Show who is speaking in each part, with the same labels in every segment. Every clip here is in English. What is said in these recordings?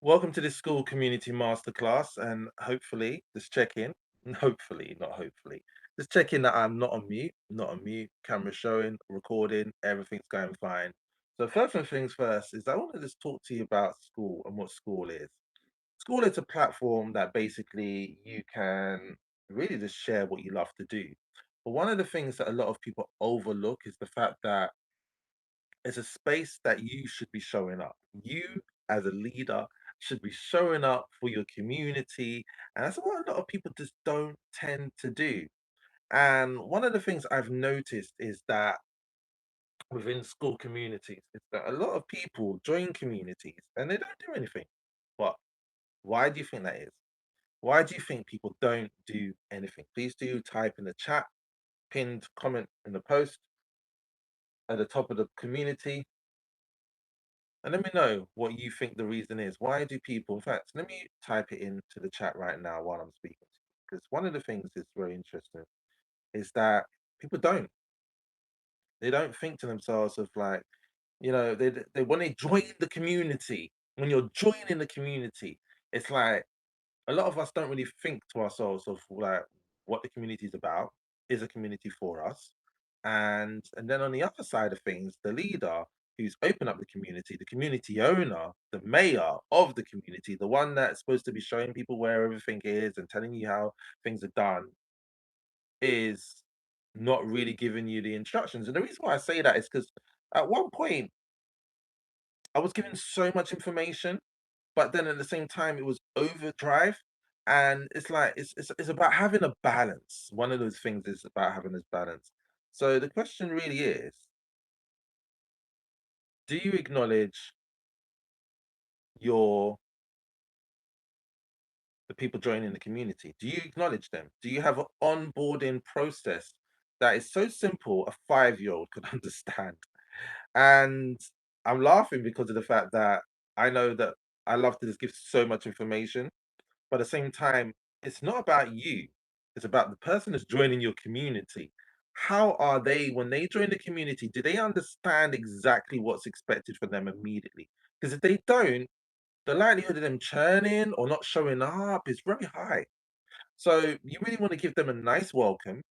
Speaker 1: Welcome to this School Community Masterclass, and hopefully, this check-in, hopefully, not hopefully, this check-in that I'm not on mute, camera showing, recording, everything's going fine. So first things first is I want to just talk to you about school and what school is. School is a platform that basically you can really just share what you love to do. But one of the things that a lot of people overlook is the fact that it's a space that you should be showing up. You, as a leader, should be showing up for your community. And that's what a lot of people just don't tend to do. And one of the things I've noticed is that within school communities, is that a lot of people join communities and they don't do anything. But why do you think that is? Why do you think people don't do anything? Please do type in the chat, pinned comment in the post at the top of the community. And let me know what you think the reason is. Why do people, in fact, let me type it into the chat right now while I'm speaking to you. Because one of the things that's very interesting is that people don't. They don't think to themselves of like, they when they join the community, when you're joining the community, it's like a lot of us don't really think to ourselves of like what the community is about. Is a community for us? And then on the other side of things, the leader who's opened up the community owner, the mayor of the community, the one that's supposed to be showing people where everything is and telling you how things are done, is not really giving you the instructions. And the reason why I say that is because at one point I was given so much information, but then at the same time it was overdrive. And it's like it's about having a balance. One of those things is about having this balance. So the question really is, do you acknowledge your the people joining the community? Do you acknowledge them? Do you have an onboarding process that is so simple a 5-year-old could understand? And I'm laughing because of the fact that I know that I love to just give so much information. But at the same time, it's not about you. It's about the person that's joining your community. How are they, when they join the community, do they understand exactly what's expected from them immediately? Because if they don't, the likelihood of them churning or not showing up is very high. So you really want to give them a nice welcome.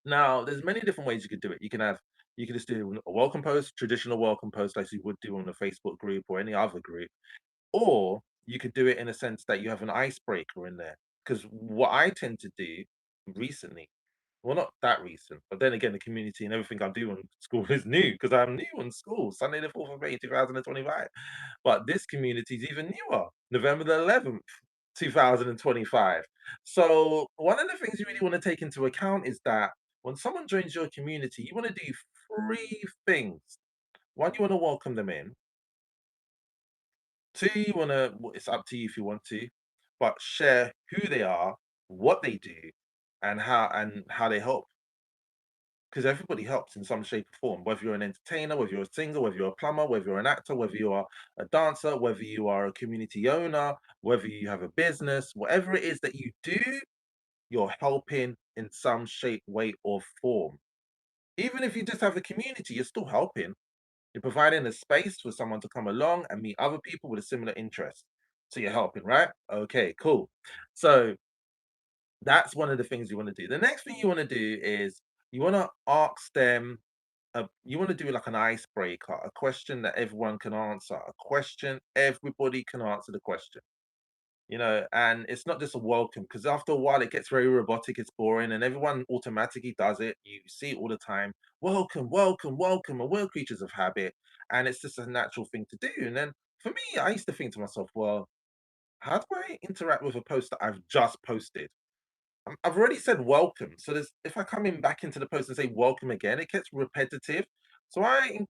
Speaker 1: Now, there's many different ways you could do it. You could just do a welcome post, traditional welcome post, like you would do on a Facebook group or any other group, or you could do it in a sense that you have an icebreaker in there. Because what I tend to do recently, well, not that recent, but then again, the community and everything I do on school is new because I'm new on school, Sunday the 4th of May, 2025. But this community is even newer, November the 11th, 2025. So one of the things you really want to take into account is that when someone joins your community, you want to do three things. One, you want to welcome them in. Two, you wanna it's up to you if you want to, but share who they are, what they do, and how they help. Because everybody helps in some shape or form, whether you're an entertainer, whether you're a singer, whether you're a plumber, whether you're an actor, whether you are a dancer, whether you are a community owner, whether you have a business, whatever it is that you do, you're helping in some shape, way, or form. Even if you just have a community, you're still helping. You're providing a space for someone to come along and meet other people with a similar interest. So you're helping, right? Okay, cool. So that's one of the things you want to do. The next thing you want to do is you want to ask them, you want to do like an icebreaker, a question that everyone can answer, a question everybody can answer the question. And it's not just a welcome because after a while it gets very robotic, it's boring, and everyone automatically does it. You see it all the time. Welcome, welcome, welcome, and we're creatures of habit, and it's just a natural thing to do. And then for me, I used to think to myself, well, how do I interact with a post that I've just posted? I've already said welcome, so there's if I come in back into the post and say welcome again, it gets repetitive. So in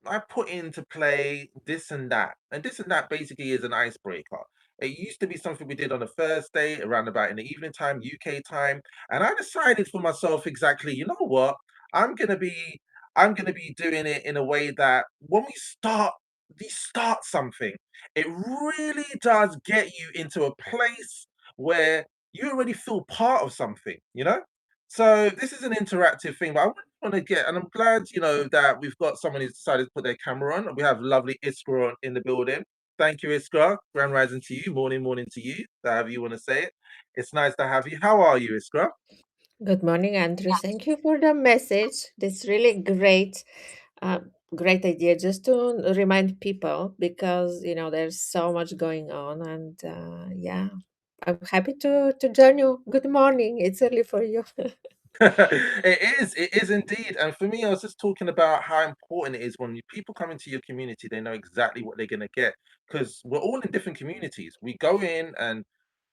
Speaker 1: I put into play this and that, and this and that basically is an icebreaker. It used to be something we did on a Thursday around about in the evening time, UK time, and I decided for myself exactly, you know what? I'm gonna be I'm gonna be doing it in a way that when we start something, it really does get you into a place where you already feel part of something, you know? So this is an interactive thing, but I want to get, and I'm glad, that we've got someone who's decided to put their camera on. We have lovely Iskra in the building. Thank you, Iskra. Grand rising to you, morning to you, however you want to say it. It's nice to have you. How are you, Iskra?
Speaker 2: Good morning, Andrew. Thank you for the message. That's really great, uh, great idea. Just to remind people, because there's so much going on, and yeah, I'm happy to join you. Good morning. It's early for you.
Speaker 1: It is indeed. And for me, I was just talking about how important it is when people come into your community, they know exactly what they're going to get because we're all in different communities. We go in and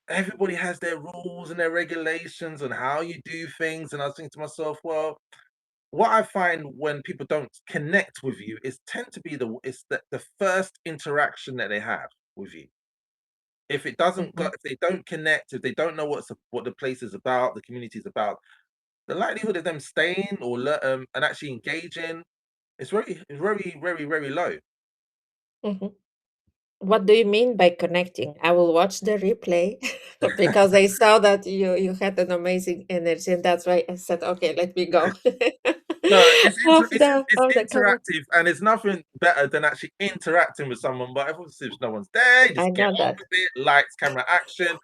Speaker 1: everybody has their rules and their regulations and how you do things. And I was thinking to myself, well, what I find when people don't connect with you is tend to be the first interaction that they have with you. If it doesn't go,
Speaker 2: Mhm,
Speaker 1: if they don't connect, if they don't know what the place is about, the community is about, the likelihood of them staying and actually engaging is very low.
Speaker 2: mhm. What do you mean by connecting? I will watch the replay because I saw that you had an amazing energy, and that's why I said, okay, let me go
Speaker 1: No, it's
Speaker 2: of the comment.
Speaker 1: interactive, and it's nothing better than actually interacting with someone. But obviously, if no one's there, you
Speaker 2: I
Speaker 1: just get
Speaker 2: know
Speaker 1: on
Speaker 2: that.
Speaker 1: with it. Lights, camera, action.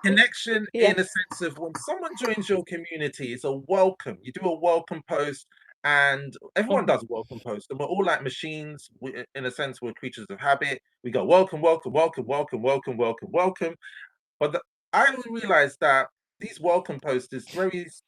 Speaker 1: Connection
Speaker 2: Yeah.
Speaker 1: in a sense of when someone joins your community, it's a welcome. You do a welcome post, and everyone
Speaker 2: Mhm,
Speaker 1: does a welcome post, and we're all like machines. In a sense, we're creatures of habit. We go welcome, welcome, welcome, welcome, welcome, welcome, welcome. But I realized that these welcome posts is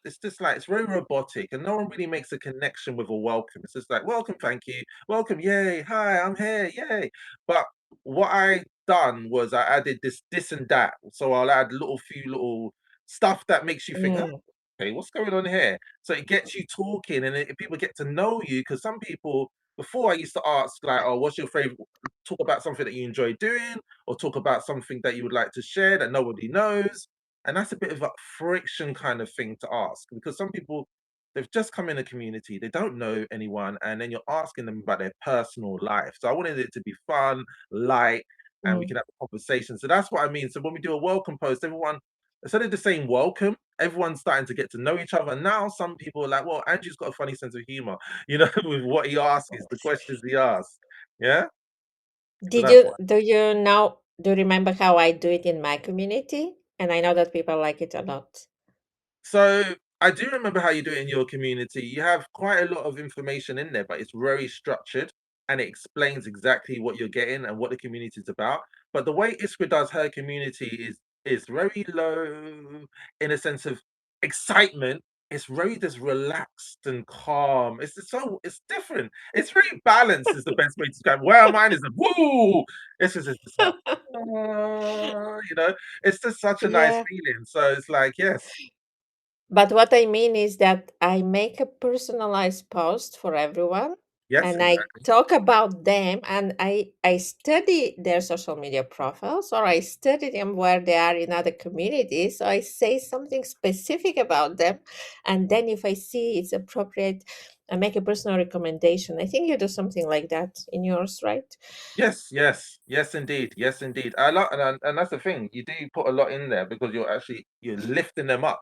Speaker 1: it's just like it's very robotic, and no one really makes a connection with a welcome. It's just like welcome, thank you, welcome, yay, hi, I'm here, yay. But what I done was I added this and that. So I'll add few little stuff that makes you think,
Speaker 2: mm,
Speaker 1: okay, what's going on here? So it gets you talking, and people get to know you because some people. Before I used to ask like, "Oh, what's your favorite?" Talk about something that you enjoy doing, or talk about something that you would like to share that nobody knows. And that's a bit of a friction kind of thing to ask because some people they've just come in a community, they don't know anyone, and then you're asking them about their personal life. So I wanted it to be fun, light, and we
Speaker 2: mm.
Speaker 1: can have a conversation. So that's what I mean. So when we do a welcome post, everyone instead of just saying welcome, everyone's starting to get to know each other. And now some people are like, well, Andrew's got a funny sense of humor, with what he asks, the questions he asks. Yeah. So
Speaker 2: Did
Speaker 1: that's
Speaker 2: you
Speaker 1: why.
Speaker 2: do you remember how I do it in my community? And I know that people like it a lot.
Speaker 1: So I do remember how you do it in your community. You have quite a lot of information in there, but it's very structured and it explains exactly what you're getting and what the community is about. But the way Iskra does her community is very low in a sense of excitement. It's very just relaxed and calm. It's different. It's very balanced is the best way to describe it. Where mine is a woo. It's just like it's just such a nice
Speaker 2: Yeah.
Speaker 1: feeling. So it's like, yes.
Speaker 2: But what I mean is that I make a personalized post for everyone
Speaker 1: Yes,
Speaker 2: and I
Speaker 1: exactly.
Speaker 2: talk about them and I study their social media profiles or I study them where they are in other communities. So I say something specific about them. And then if I see it's appropriate, I make a personal recommendation. I think you do something like that in yours, right?
Speaker 1: Yes, yes, yes, indeed, yes, indeed. I love, and that's the thing. You do put a lot in there because you're lifting them up,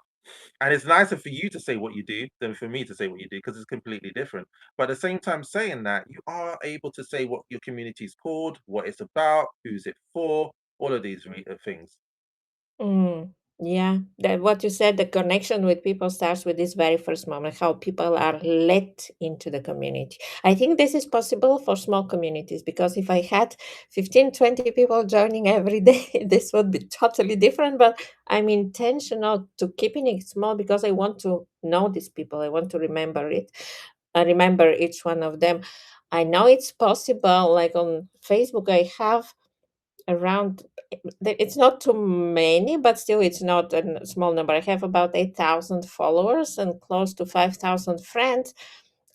Speaker 1: and it's nicer for you to say what you do than for me to say what you do because it's completely different. But at the same time, saying that you are able to say what your community is called, what it's about, who's it for, all of these things.
Speaker 2: Mm, yeah, that what you said, the connection with people starts with this very first moment, how people are let into the community. I think this is possible for small communities because if I had 15, 20 people joining every day, this would be totally different. But I'm intentional to keeping it small because I want to know these people. I want to remember it. I remember each one of them. I know it's possible. Like on Facebook, I have around it's not too many, but still it's not a small number. I have about 8,000 followers and close to 5,000 friends.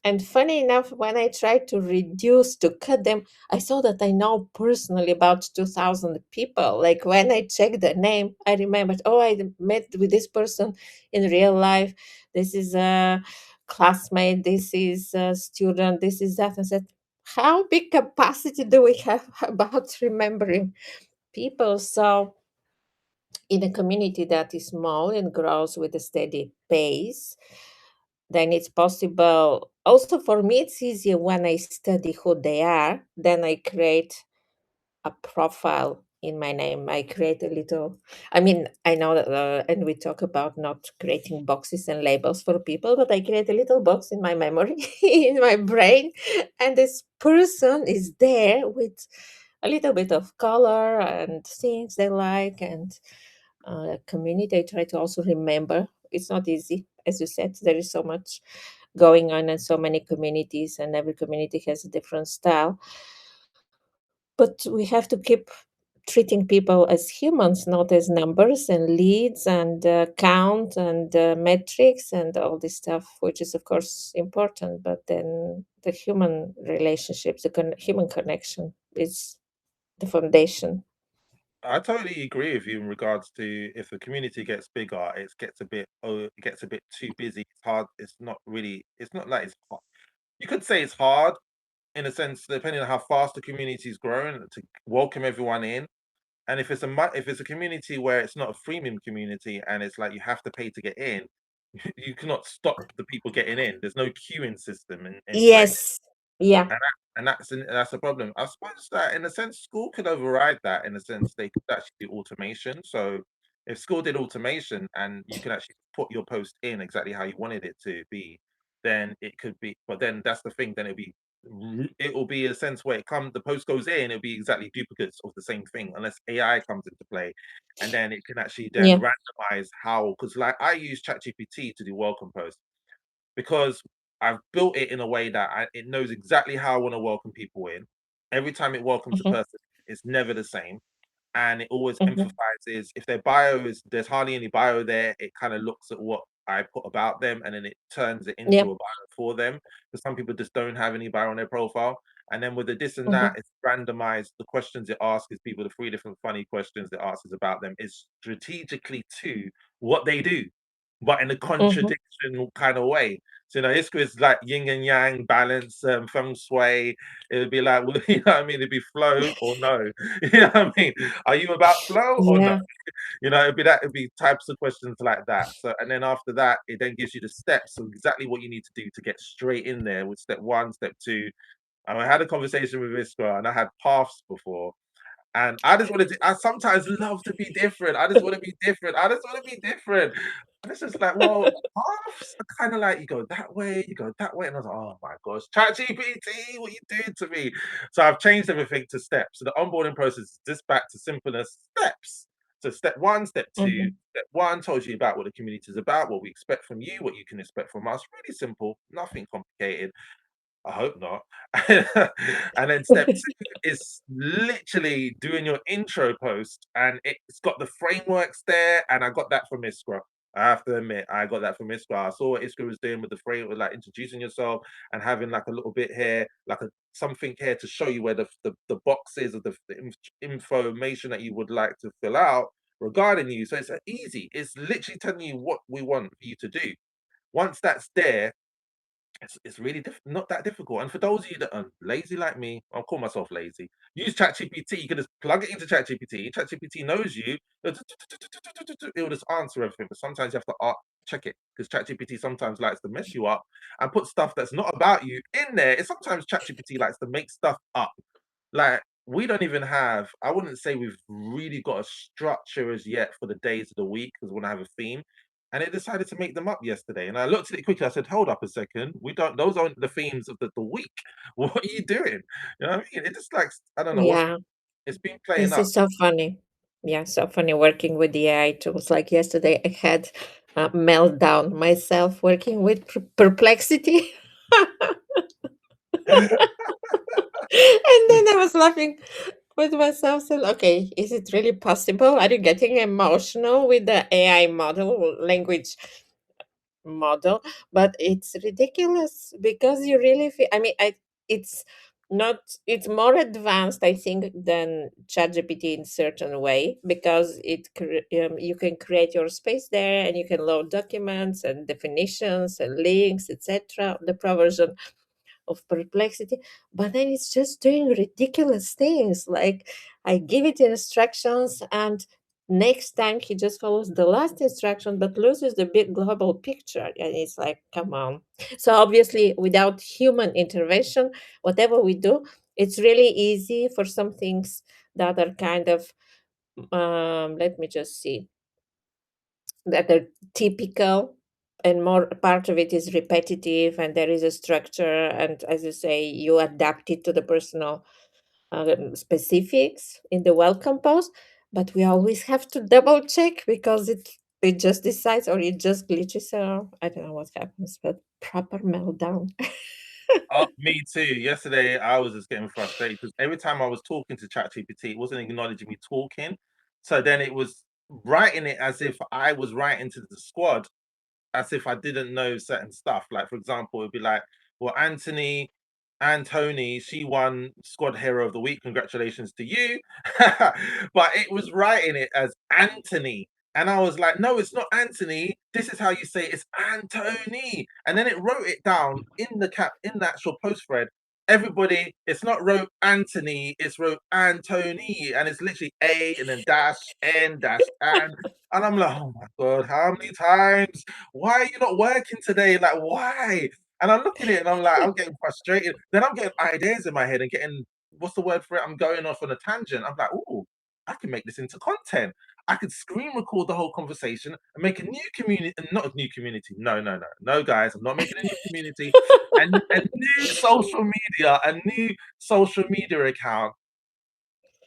Speaker 2: And funny enough, when I tried to reduce to cut them, I saw that I know personally about 2,000 people. Like when I checked the name, I remembered, oh, I met with this person in real life. This is a classmate. This is a student. This is that. And said, how big capacity do we have about remembering people? So in a community that is small and grows with a steady pace, then it's possible. Also, for me, it's easier when I study who they are, then I create a profile in my name. I create a little, I mean, I know that, and we talk about not creating boxes and labels for people, but I create a little box in my memory, in my brain, and this person is there with a little bit of color and things they like, and community. I try to also remember. It's not easy, as you said. There is so much going on in so many communities, and every community has a different style. But we have to keep treating people as humans, not as numbers and leads and count and metrics and all this stuff, which is, of course, important. But then the human relationships, the human connection is the foundation.
Speaker 1: I totally agree with you in regards to if the community gets bigger, it gets a bit too busy. It's hard. It's not really. It's not like it's hard. You could say it's hard in a sense, depending on how fast the community is growing, to welcome everyone in. And if it's a community where it's not a freemium community and it's like you have to pay to get in, you cannot stop the people getting in. There's no queuing system in place.
Speaker 2: Yes. Yeah.
Speaker 1: And that's a problem. I suppose that in a sense, school could override that. In a sense, they could actually do automation. So if school did automation and you can actually put your post in exactly how you wanted it to be, then it could be. But then that's the thing. Then it will be a sense where the post goes in. It'll be exactly duplicates of the same thing, unless AI comes into play, and then it can actually then
Speaker 2: Yeah.
Speaker 1: randomize how. Because like I use ChatGPT to do welcome posts because I've built it in a way that it knows exactly how I want to welcome people in. Every time it welcomes a
Speaker 2: Hmm.
Speaker 1: person, it's never the same. And it always
Speaker 2: Hmm.
Speaker 1: emphasizes if their bio is there's hardly any bio there, it kind of looks at what I put about them and then it turns it
Speaker 2: Yeah.
Speaker 1: into a bio for them. Because some people just don't have any bio on their profile. And then with the this and that,
Speaker 2: Hmm.
Speaker 1: it's randomized. The questions it asks is people, the three different funny questions it asks is about them is strategically to what they do, but in a
Speaker 2: Hmm.
Speaker 1: contradiction kind of way. So, this quiz is like yin and yang, balance, feng shui. It would be like, well, you know what I mean? It'd be flow or no. You know what I mean? Are you about flow or no?
Speaker 2: Yeah.
Speaker 1: It'd be types of questions like that. So, and then after that, it then gives you the steps of exactly what you need to do to get straight in there with step one, step two. And I had a conversation with Iskra and I had paths before. And I just wanted to, I sometimes love to be different. I just want to be different. I just want to be different. And it's just like, well, paths are kind of like you go that way, you go that way. And I was like, oh my gosh, ChatGPT, what are you doing to me? So I've changed everything to steps. So the onboarding process is just back to simplest steps. So step one, step two.
Speaker 2: Hmm.
Speaker 1: Step one tells you about what the community is about, what we expect from you, what you can expect from us. Really simple, nothing complicated. I hope not. And then step two is literally doing your intro post, and it's got the frameworks there, and I got that from Iskra. I have to admit, I got that from Iskra. I saw what Iskra was doing with the framework, like introducing yourself and having like a little bit here, like something here to show you where the boxes of the information that you would like to fill out regarding you. So it's easy. It's literally telling you what we want for you to do. Once that's there, it's really not that difficult. And for those of you that are lazy like me, I'll call myself lazy. Use ChatGPT. You can just plug it into ChatGPT. ChatGPT knows you. It will just answer everything. But sometimes you have to check it because ChatGPT sometimes likes to mess you up and put stuff that's not about you in there. It's sometimes ChatGPT likes to make stuff up. Like we don't even have. I wouldn't say we've really got a structure as yet for the days of the week because we want to have a theme, and it decided to make them up yesterday. And I looked at it quickly. I said, "Hold up a second. We don't. Those aren't the themes of the week. What are you doing? You know what I mean? It just like I don't know what's.
Speaker 2: Yeah.
Speaker 1: It's been playing
Speaker 2: This
Speaker 1: up.
Speaker 2: is so funny. Yeah, so funny working with the AI tools. Like yesterday, I had a meltdown myself working with Perplexity. And then I was laughing with myself. Said, okay, is it really possible? Are you getting emotional with the AI model, language model? But it's ridiculous because you really feel. I mean, it's not. It's more advanced, I think, than ChatGPT in certain way because you can create your space there and you can load documents and definitions and links, etc. The Pro version of Perplexity, but then it's just doing ridiculous things. Like I give it instructions and next time he just follows the last instruction but loses the big global picture, and it's like, come on. So obviously without human intervention, whatever we do, it's really easy for some things that are kind of let me just see, that are typical, and more part of it is repetitive, and there is a structure, and as you say, you adapt it to the personal specifics in the welcome post. But we always have to double check, because it just decides, or it just glitches, or I don't know what happens, but proper meltdown.
Speaker 1: Oh, me too. Yesterday, I was just getting frustrated because every time I was talking to ChatGPT, it wasn't acknowledging me talking. So then it was writing it as if I was writing to the squad, as if I didn't know certain stuff. Like, for example, it'd be like, well, Tony, she won Squad Hero of the Week. Congratulations to you. But it was writing it as Anthony. And I was like, no, it's not Anthony. This is how you say it's Anthony. And then it wrote it down in the actual post thread. Everybody, it's not wrote Anthony, it's wrote Anthony. And it's literally A and then dash N dash and. And I'm like, oh my God, how many times? Why are you not working today? Like, why? And I'm looking at it and I'm like, I'm getting frustrated. Then I'm getting ideas in my head and getting, what's the word for it? I'm going off on a tangent. I'm like, oh, I can make this into content. I could screen record the whole conversation and make a new community, not a new community. No, no, no, no, guys. I'm not making a new community. And a new social media account.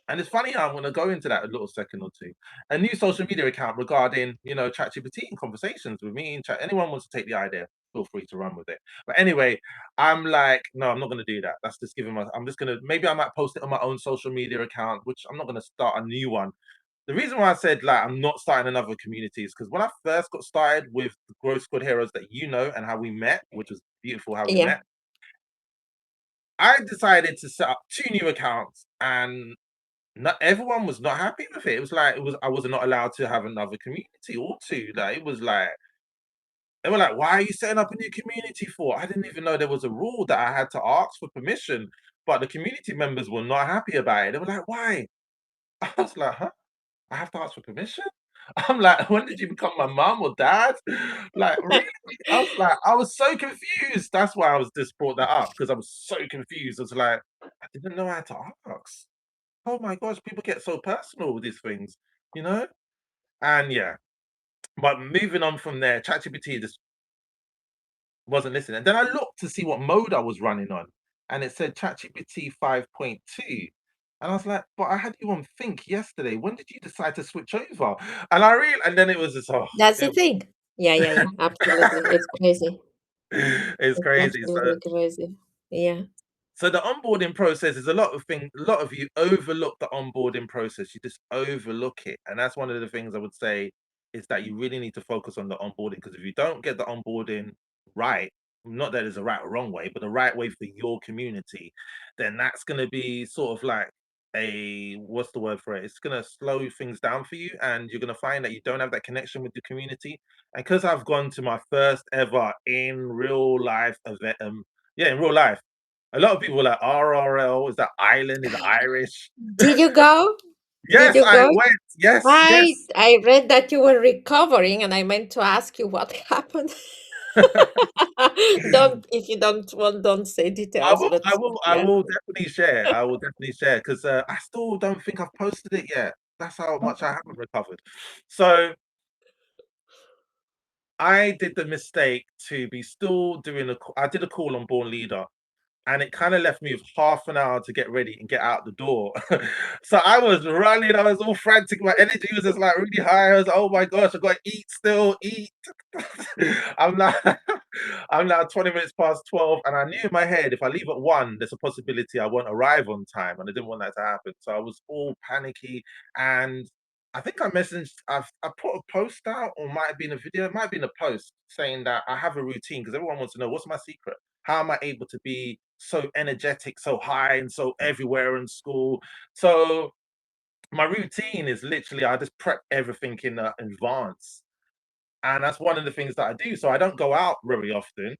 Speaker 1: And it's funny how I'm going to go into that a little second or two. A new social media account regarding, ChatGPT and conversations with me and chat. Anyone wants to take the idea, feel free to run with it. But anyway, I'm like, no, I'm not going to do that. That's just giving my. I'm just going to. Maybe I might post it on my own social media account, which I'm not going to start a new one. The reason why I said like I'm not starting another community is because when I first got started with the Growth Squad Heroes that you know and how we met, which was beautiful how we
Speaker 2: Yeah.
Speaker 1: met, I decided to set up two new accounts and not everyone was not happy with it. It was like I was not allowed to have another community or two. Like it was like they were like, "Why are you setting up a new community for?" I didn't even know there was a rule that I had to ask for permission, but the community members were not happy about it. They were like, "Why?" I was like, "Huh? I have to ask for permission?" I'm like, "When did you become my mom or dad?" Like, really? I was so confused. That's why I was just brought that up because I was so confused. I was like, I didn't know how to ask. Oh my gosh, people get so personal with these things, you know? And yeah, but moving on from there, ChatGPT just wasn't listening. And then I looked to see what mode I was running on, and it said ChatGPT 5.2. And I was like, but I had you on Think yesterday. When did you decide to switch over? And then it was just, oh,
Speaker 2: That's the
Speaker 1: it,
Speaker 2: thing. Yeah, yeah, yeah, absolutely, it's crazy.
Speaker 1: it's
Speaker 2: It's
Speaker 1: crazy.
Speaker 2: absolutely crazy. Yeah.
Speaker 1: So the onboarding process is a lot of you overlook the onboarding process. You just overlook it. And that's one of the things I would say is that you really need to focus on the onboarding because if you don't get the onboarding right, not that there's a right or wrong way, but the right way for your community, then that's going to be sort of like what's the word for it? It's going to slow things down for you and you're going to find that you don't have that connection with the community. And because I've gone to my first ever in real life event, in real life, a lot of people were like, RRL, is that Ireland? Is it Irish?
Speaker 2: Did you go? Did
Speaker 1: Yes,
Speaker 2: you
Speaker 1: I
Speaker 2: go?
Speaker 1: went. Yes,
Speaker 2: I
Speaker 1: yes.
Speaker 2: I read that you were recovering, and I meant to ask you what happened. Don't, if you don't want, don't say details, but
Speaker 1: I
Speaker 2: yeah.
Speaker 1: will definitely share. I will definitely share because I still don't think I've posted it yet. That's how much I haven't recovered. So I did the mistake to be still doing I did a call on Born Leader and it kind of left me with half an hour to get ready and get out the door. So I was running, I was all frantic, my energy was just like really high. I was like, oh my gosh, I gotta eat still, eat. I'm now I'm now 20 minutes past 12, and I knew in my head if I leave at 1, there's a possibility I won't arrive on time, and I didn't want that to happen. So I was all panicky and I think I put a post out, or might have been a video, it might have been a post saying that I have a routine because everyone wants to know what's my secret. How am I able to be so energetic, so high, and so everywhere in school? So my routine is literally I just prep everything in advance, and that's one of the things that I do. So I don't go out very often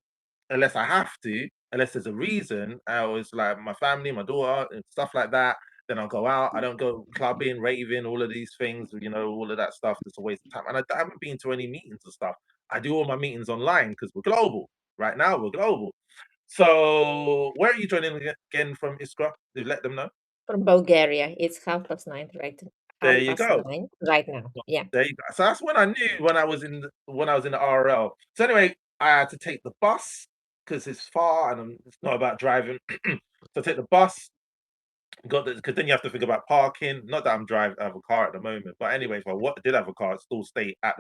Speaker 1: unless I have to, unless there's a reason. I always like my family, my daughter, and stuff like that. Then I'll go out. I don't go clubbing, raving, all of these things, all of that stuff. That's a waste of time. And I haven't been to any meetings and stuff. I do all my meetings online because we're global. Right now, we're global. So, where are you joining again from, Iskra? You let them know.
Speaker 2: From Bulgaria. It's 9:30 right
Speaker 1: There
Speaker 2: half
Speaker 1: you
Speaker 2: past
Speaker 1: go.
Speaker 2: 9 right now. Yeah.
Speaker 1: There you go. So that's when I knew when I was in the RL. So anyway, I had to take the bus because it's far and it's not about driving. So I take the bus. Got because then you have to think about parking. Not that I have a car at the moment, but anyway, if did have a car, I'd still stay at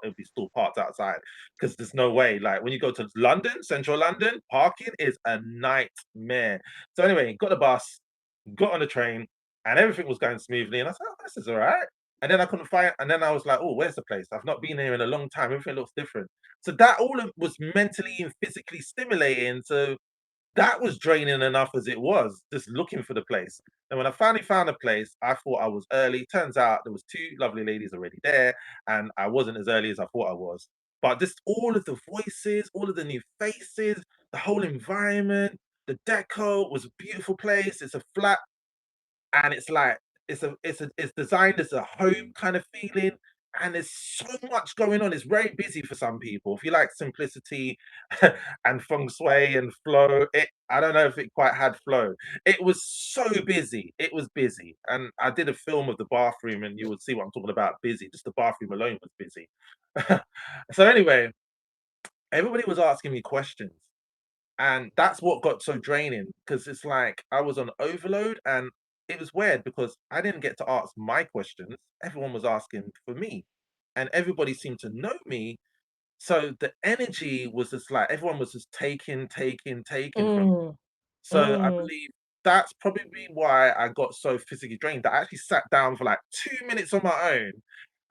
Speaker 1: it'd be still parked outside because there's no way. Like when you go to London, central London, parking is a nightmare. So anyway, got the bus, got on the train, and everything was going smoothly. And I said, "Oh, this is all right." And then I couldn't find, and then I was like, "Oh, where's the place? I've not been here in a long time. Everything looks different." So that was mentally and physically stimulating. So that was draining enough as it was, just looking for the place. And when I finally found a place, I thought I was early. Turns out there was two lovely ladies already there, and I wasn't as early as I thought I was. But just all of the voices, all of the new faces, the whole environment, the deco was a beautiful place. It's a flat and it's like it's designed as a home kind of feeling, and there's so much going on. It's very busy for some people. If you like simplicity and feng shui and flow, I don't know if it quite had flow. It was so busy. It was busy, and I did a film of the bathroom, and you would see what I'm talking about. Busy, just the bathroom alone was busy. So anyway, everybody was asking me questions, and that's what got so draining because it's like I was on overload and it was weird because I didn't get to ask my questions. Everyone was asking for me and everybody seemed to know me. So the energy was just like everyone was just taking from.
Speaker 2: Mm,
Speaker 1: So I
Speaker 2: mm,
Speaker 1: believe that's probably why I got so physically drained. That I actually sat down for like 2 minutes on my own.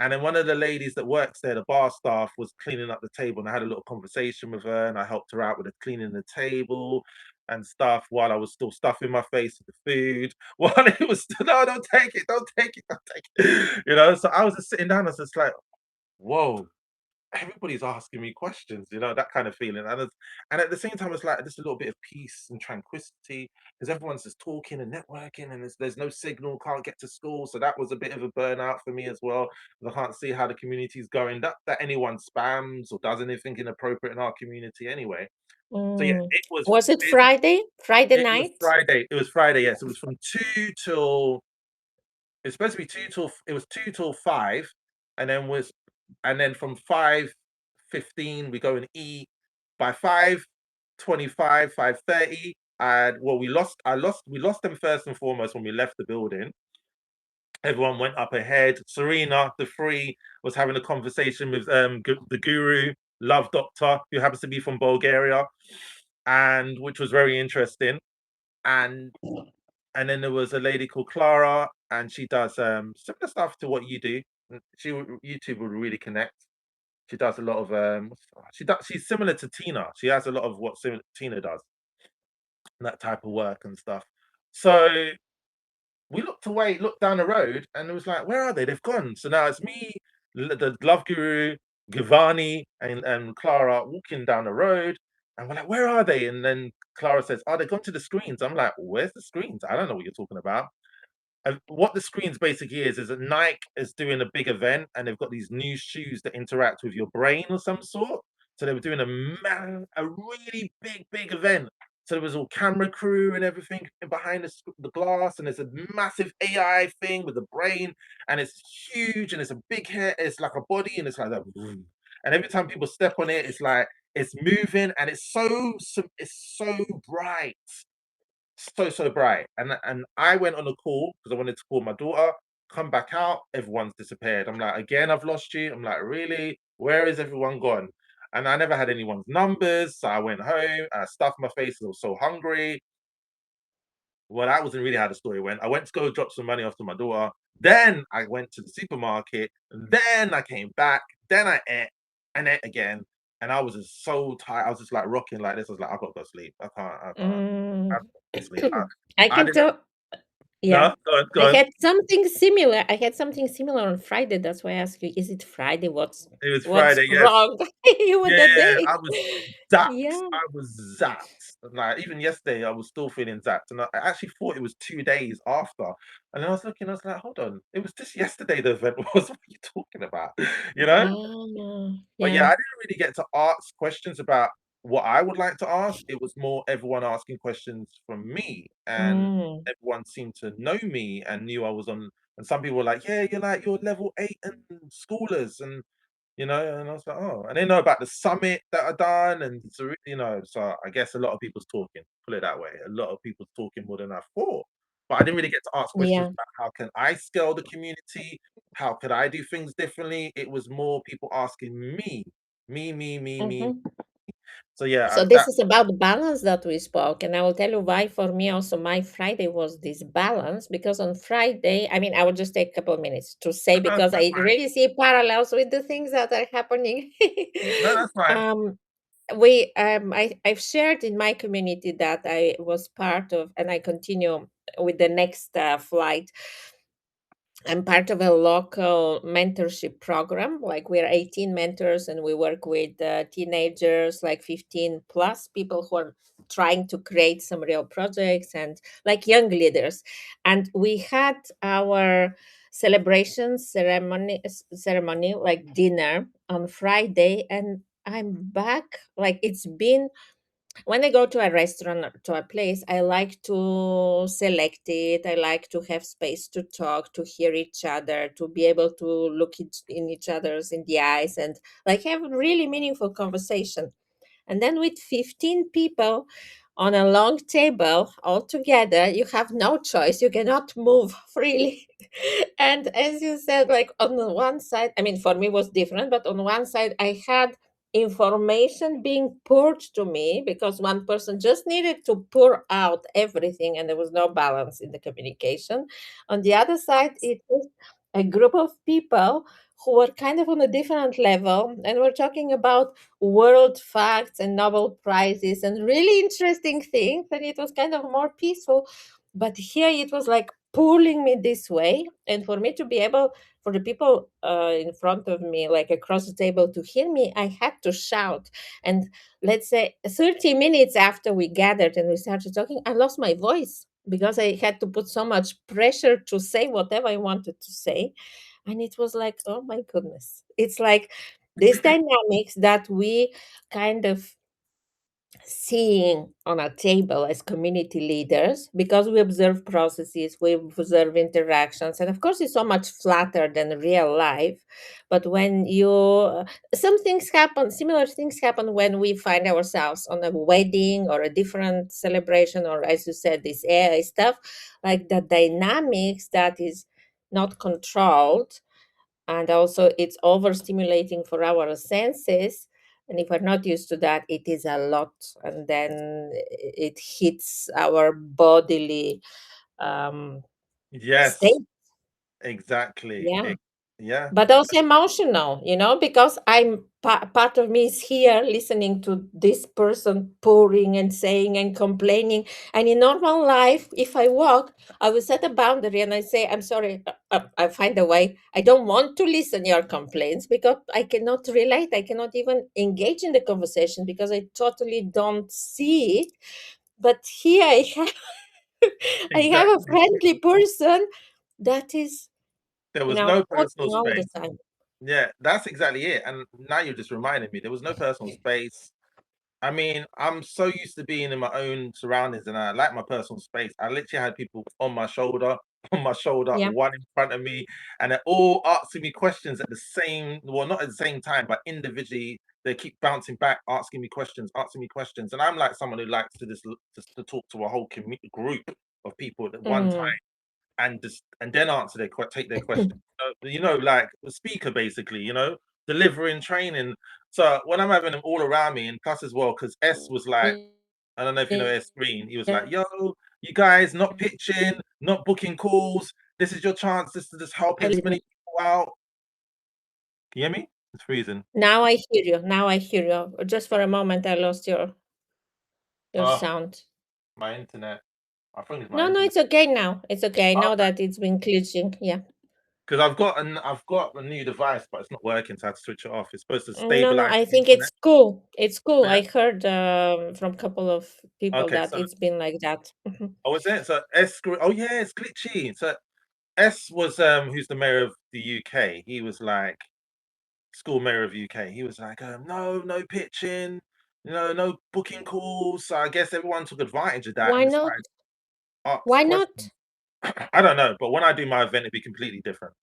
Speaker 1: And then one of the ladies that works there, the bar staff, was cleaning up the table. And I had a little conversation with her and I helped her out with the cleaning the table and stuff while I was still stuffing my face with the food. While it was still, no, don't take it, don't take it, don't take it. So I was just sitting down, I was just like, whoa, everybody's asking me questions, that kind of feeling. And at the same time, it's like just a little bit of peace and tranquility because everyone's just talking and networking, and there's no signal, can't get to school. So that was a bit of a burnout for me as well. I can't see how the community's going. That anyone spams or does anything inappropriate in our community anyway. So yeah,
Speaker 2: mm.
Speaker 1: it was
Speaker 2: Was it
Speaker 1: busy.
Speaker 2: Friday? Friday
Speaker 1: It was
Speaker 2: night?
Speaker 1: Friday. It was Friday. Yes, it was from two till it's supposed to be 2 till 5, and then from 5:15 we go and eat. By 5:25, 5:30, and well, we lost them first and foremost when we left the building. Everyone went up ahead. Serena, the three, was having a conversation with the guru, Love Doctor, who happens to be from Bulgaria, and which was very interesting. And and then there was a lady called Clara, and she does similar stuff to what you do. YouTube would really connect. She does a lot of she's similar to Tina. She has a lot of what Tina does, that type of work and stuff. So we looked down the road, and it was like, where are they? They've gone. So now it's me, the Love Guru, Givani, and Clara walking down the road, and we're like, where are they? And then Clara says, oh, they've gone to the screens. I'm like, where's the screens? I don't know what you're talking about. And what the screens basically is that Nike is doing a big event and they've got these new shoes that interact with your brain or some sort. So they were doing a really big event. So there was all camera crew and everything behind the glass, and there's a massive AI thing with the brain, and it's huge, and it's a big head, it's like a body, and it's like that. Vroom. And every time people step on it, it's like it's moving, and it's so bright, so bright. And I went on a call because I wanted to call my daughter. Come back out, everyone's disappeared. I'm like, again, I've lost you. I'm like, really? Where is everyone gone? And I never had anyone's numbers, so I went home. I stuffed my face. I was so hungry. Well, that wasn't really how the story went. I went to go drop some money off to my daughter. Then I went to the supermarket. Then I came back. Then I ate again. And I was just so tired. I was just like rocking like this. I was like, I've got to go sleep. I can't.
Speaker 2: Mm.
Speaker 1: I've got to sleep.
Speaker 2: I
Speaker 1: I
Speaker 2: can
Speaker 1: didn't.
Speaker 2: tell. Yeah.
Speaker 1: No, go on.
Speaker 2: I had something similar on Friday. That's why I asked you, is it Friday?
Speaker 1: It was
Speaker 2: What's
Speaker 1: Friday, yes.
Speaker 2: wrong with the
Speaker 1: Yeah,
Speaker 2: day?
Speaker 1: I was zapped.
Speaker 2: Yeah.
Speaker 1: I was zapped. Like, even yesterday, I was still feeling zapped, and I actually thought it was 2 days after, and then I was looking, I was like, "Hold on, it was just yesterday the event was. What are you talking about?" You know?
Speaker 2: Ah,
Speaker 1: But yeah, I
Speaker 2: yeah.
Speaker 1: didn't really get to ask questions about what I would like to ask. It was more everyone asking questions from me, and
Speaker 2: Mm.
Speaker 1: everyone seemed to know me and knew I was on. And some people were like, "Yeah, you're level 8 and schoolers," and I was like, "Oh," and they know about the summit that I done, and so I guess a lot of people's talking. Put it that way, a lot of people's talking more than I thought. But I didn't really get to ask questions
Speaker 2: Yeah.
Speaker 1: about how can I scale the community, how could I do things differently. It was more people asking me.
Speaker 2: Mhm.
Speaker 1: So yeah,
Speaker 2: So this is about the balance that we spoke, and I will tell you why for me also my Friday was this balance because on Friday, I mean, I will just take a couple of minutes to say because
Speaker 1: that's
Speaker 2: I
Speaker 1: fine.
Speaker 2: really see parallels with the things that are happening.
Speaker 1: No, that's fine.
Speaker 2: um, I've shared in my community that I was part of, and I continue with the next flight. I'm part of a local mentorship program. Like we're 18 mentors, and we work with teenagers, like 15 plus people who are trying to create some real projects and like young leaders. And we had our celebration ceremony like dinner on Friday, and I'm back. Like it's been when I go to a restaurant or to a place, I like to select it. I like to have space to talk, to hear each other, to be able to look in each other's in the eyes and like have a really meaningful conversation. And then with 15 people on a long table all together, you have no choice. You cannot move freely. And as you said, like on the one side, I mean, for me it was different, but on one side, I had information being poured to me because one person just needed to pour out everything and there was no balance in the communication. On the other side, it was a group of people who were kind of on a different level and we're talking about world facts and Nobel Prizes and really interesting things. And it was kind of more peaceful. But here it was like pulling me this way. And for me to be able, for the people in front of me, like across the table to hear me, I had to shout. And let's say 30 minutes after we gathered and we started talking, I lost my voice because I had to put so much pressure to say whatever I wanted to say. And it was like, oh my goodness. It's like these dynamics that we kind of seeing on a table as community leaders because we observe processes, we observe interactions, and of course, it's so much flatter than real life. But when some things happen, similar things happen when we find ourselves on a wedding or a different celebration, or as you said, this AI stuff, like the dynamics that is not controlled and also it's overstimulating for our senses, and if we're not used to that it is a lot, and then it hits our bodily um,
Speaker 1: Yes,
Speaker 2: state.
Speaker 1: exactly.
Speaker 2: Yeah,
Speaker 1: Yeah.
Speaker 2: but also emotional, because part of me is here listening to this person pouring and saying and complaining. And in normal life, if I walk, I will set a boundary and I say, I'm sorry, I find a way. I don't want to listen your complaints because I cannot relate. I cannot even engage in the conversation because I totally don't see it. But here I have a
Speaker 1: Exactly.
Speaker 2: friendly person that is,
Speaker 1: There was no personal
Speaker 2: talking all the
Speaker 1: space.
Speaker 2: time.
Speaker 1: Yeah, that's exactly it. And now you're just reminding me there was no personal space. I mean, I'm so used to being in my own surroundings and I like my personal space. I literally had people on my shoulder,
Speaker 2: Yeah.
Speaker 1: one in front of me, and they're all asking me questions at the same, well, not at the same time, but individually. They keep bouncing back, asking me questions. And I'm like someone who likes to just to talk to a whole group of people at one time
Speaker 2: Mm.
Speaker 1: and then answer take their question. Like the speaker basically, delivering training. So when I'm having them all around me, and plus as well, because S was like, I don't know if you know S Green, he was like, "Yo, you guys not pitching, not booking calls. This is your chance. This is just helping as many people out." Can you hear me? It's freezing.
Speaker 2: Now I hear you. Now I hear you. Just for a moment, I lost your
Speaker 1: Oh,
Speaker 2: sound.
Speaker 1: my internet. I think it's my
Speaker 2: No, no,
Speaker 1: internet.
Speaker 2: it's okay now. It's okay now that it's been glitching. Yeah.
Speaker 1: Because I've got a new device, but it's not working, so I had to switch it off. It's supposed to
Speaker 2: No, no,
Speaker 1: stabilize
Speaker 2: I
Speaker 1: the
Speaker 2: think
Speaker 1: internet.
Speaker 2: it's cool. It's cool.
Speaker 1: Yeah.
Speaker 2: I heard from a couple of people
Speaker 1: Okay,
Speaker 2: that
Speaker 1: so
Speaker 2: it's been like that.
Speaker 1: oh, is it? So oh yeah, it's glitchy. So S was who's the mayor of the UK. He was like school mayor of UK. He was like, no, no pitching, no booking calls. So I guess everyone took advantage of that
Speaker 2: Why
Speaker 1: and
Speaker 2: not?
Speaker 1: started ask
Speaker 2: Why
Speaker 1: questions.
Speaker 2: not?
Speaker 1: I don't know, but when I do my event, it'd be completely different.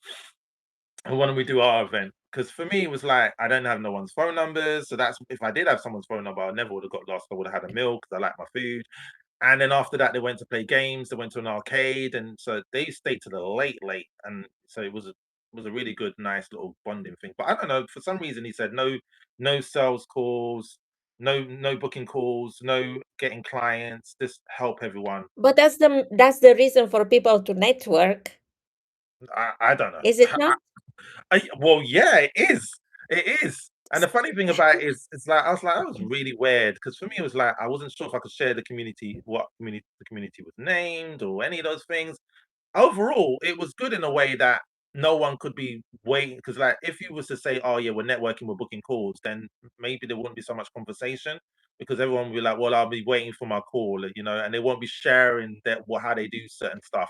Speaker 1: And when we do our event, because for me it was like I don't have no one's phone numbers, so that's if I did have someone's phone number, I never would have got lost. I would have had a meal because I like my food. And then after that, they went to play games. They went to an arcade, and so they stayed to the late, and so it was a really good, nice little bonding thing. But I don't know, for some reason, he said no sales calls, no booking calls, no getting clients. Just help everyone.
Speaker 2: But that's the reason for people to network,
Speaker 1: I don't know.
Speaker 2: is it not?
Speaker 1: Well, yeah, it is. It is. And the funny thing about it is, it's like I was like, that was really weird because for me it was like I wasn't sure if I could share the community, what community the community was named or any of those things. Overall, it was good in a way that no one could be waiting because, like, if you was to say, "Oh yeah, we're networking, we're booking calls," then maybe there wouldn't be so much conversation because everyone would be like, "Well, I'll be waiting for my call," and they won't be sharing that how they do certain stuff.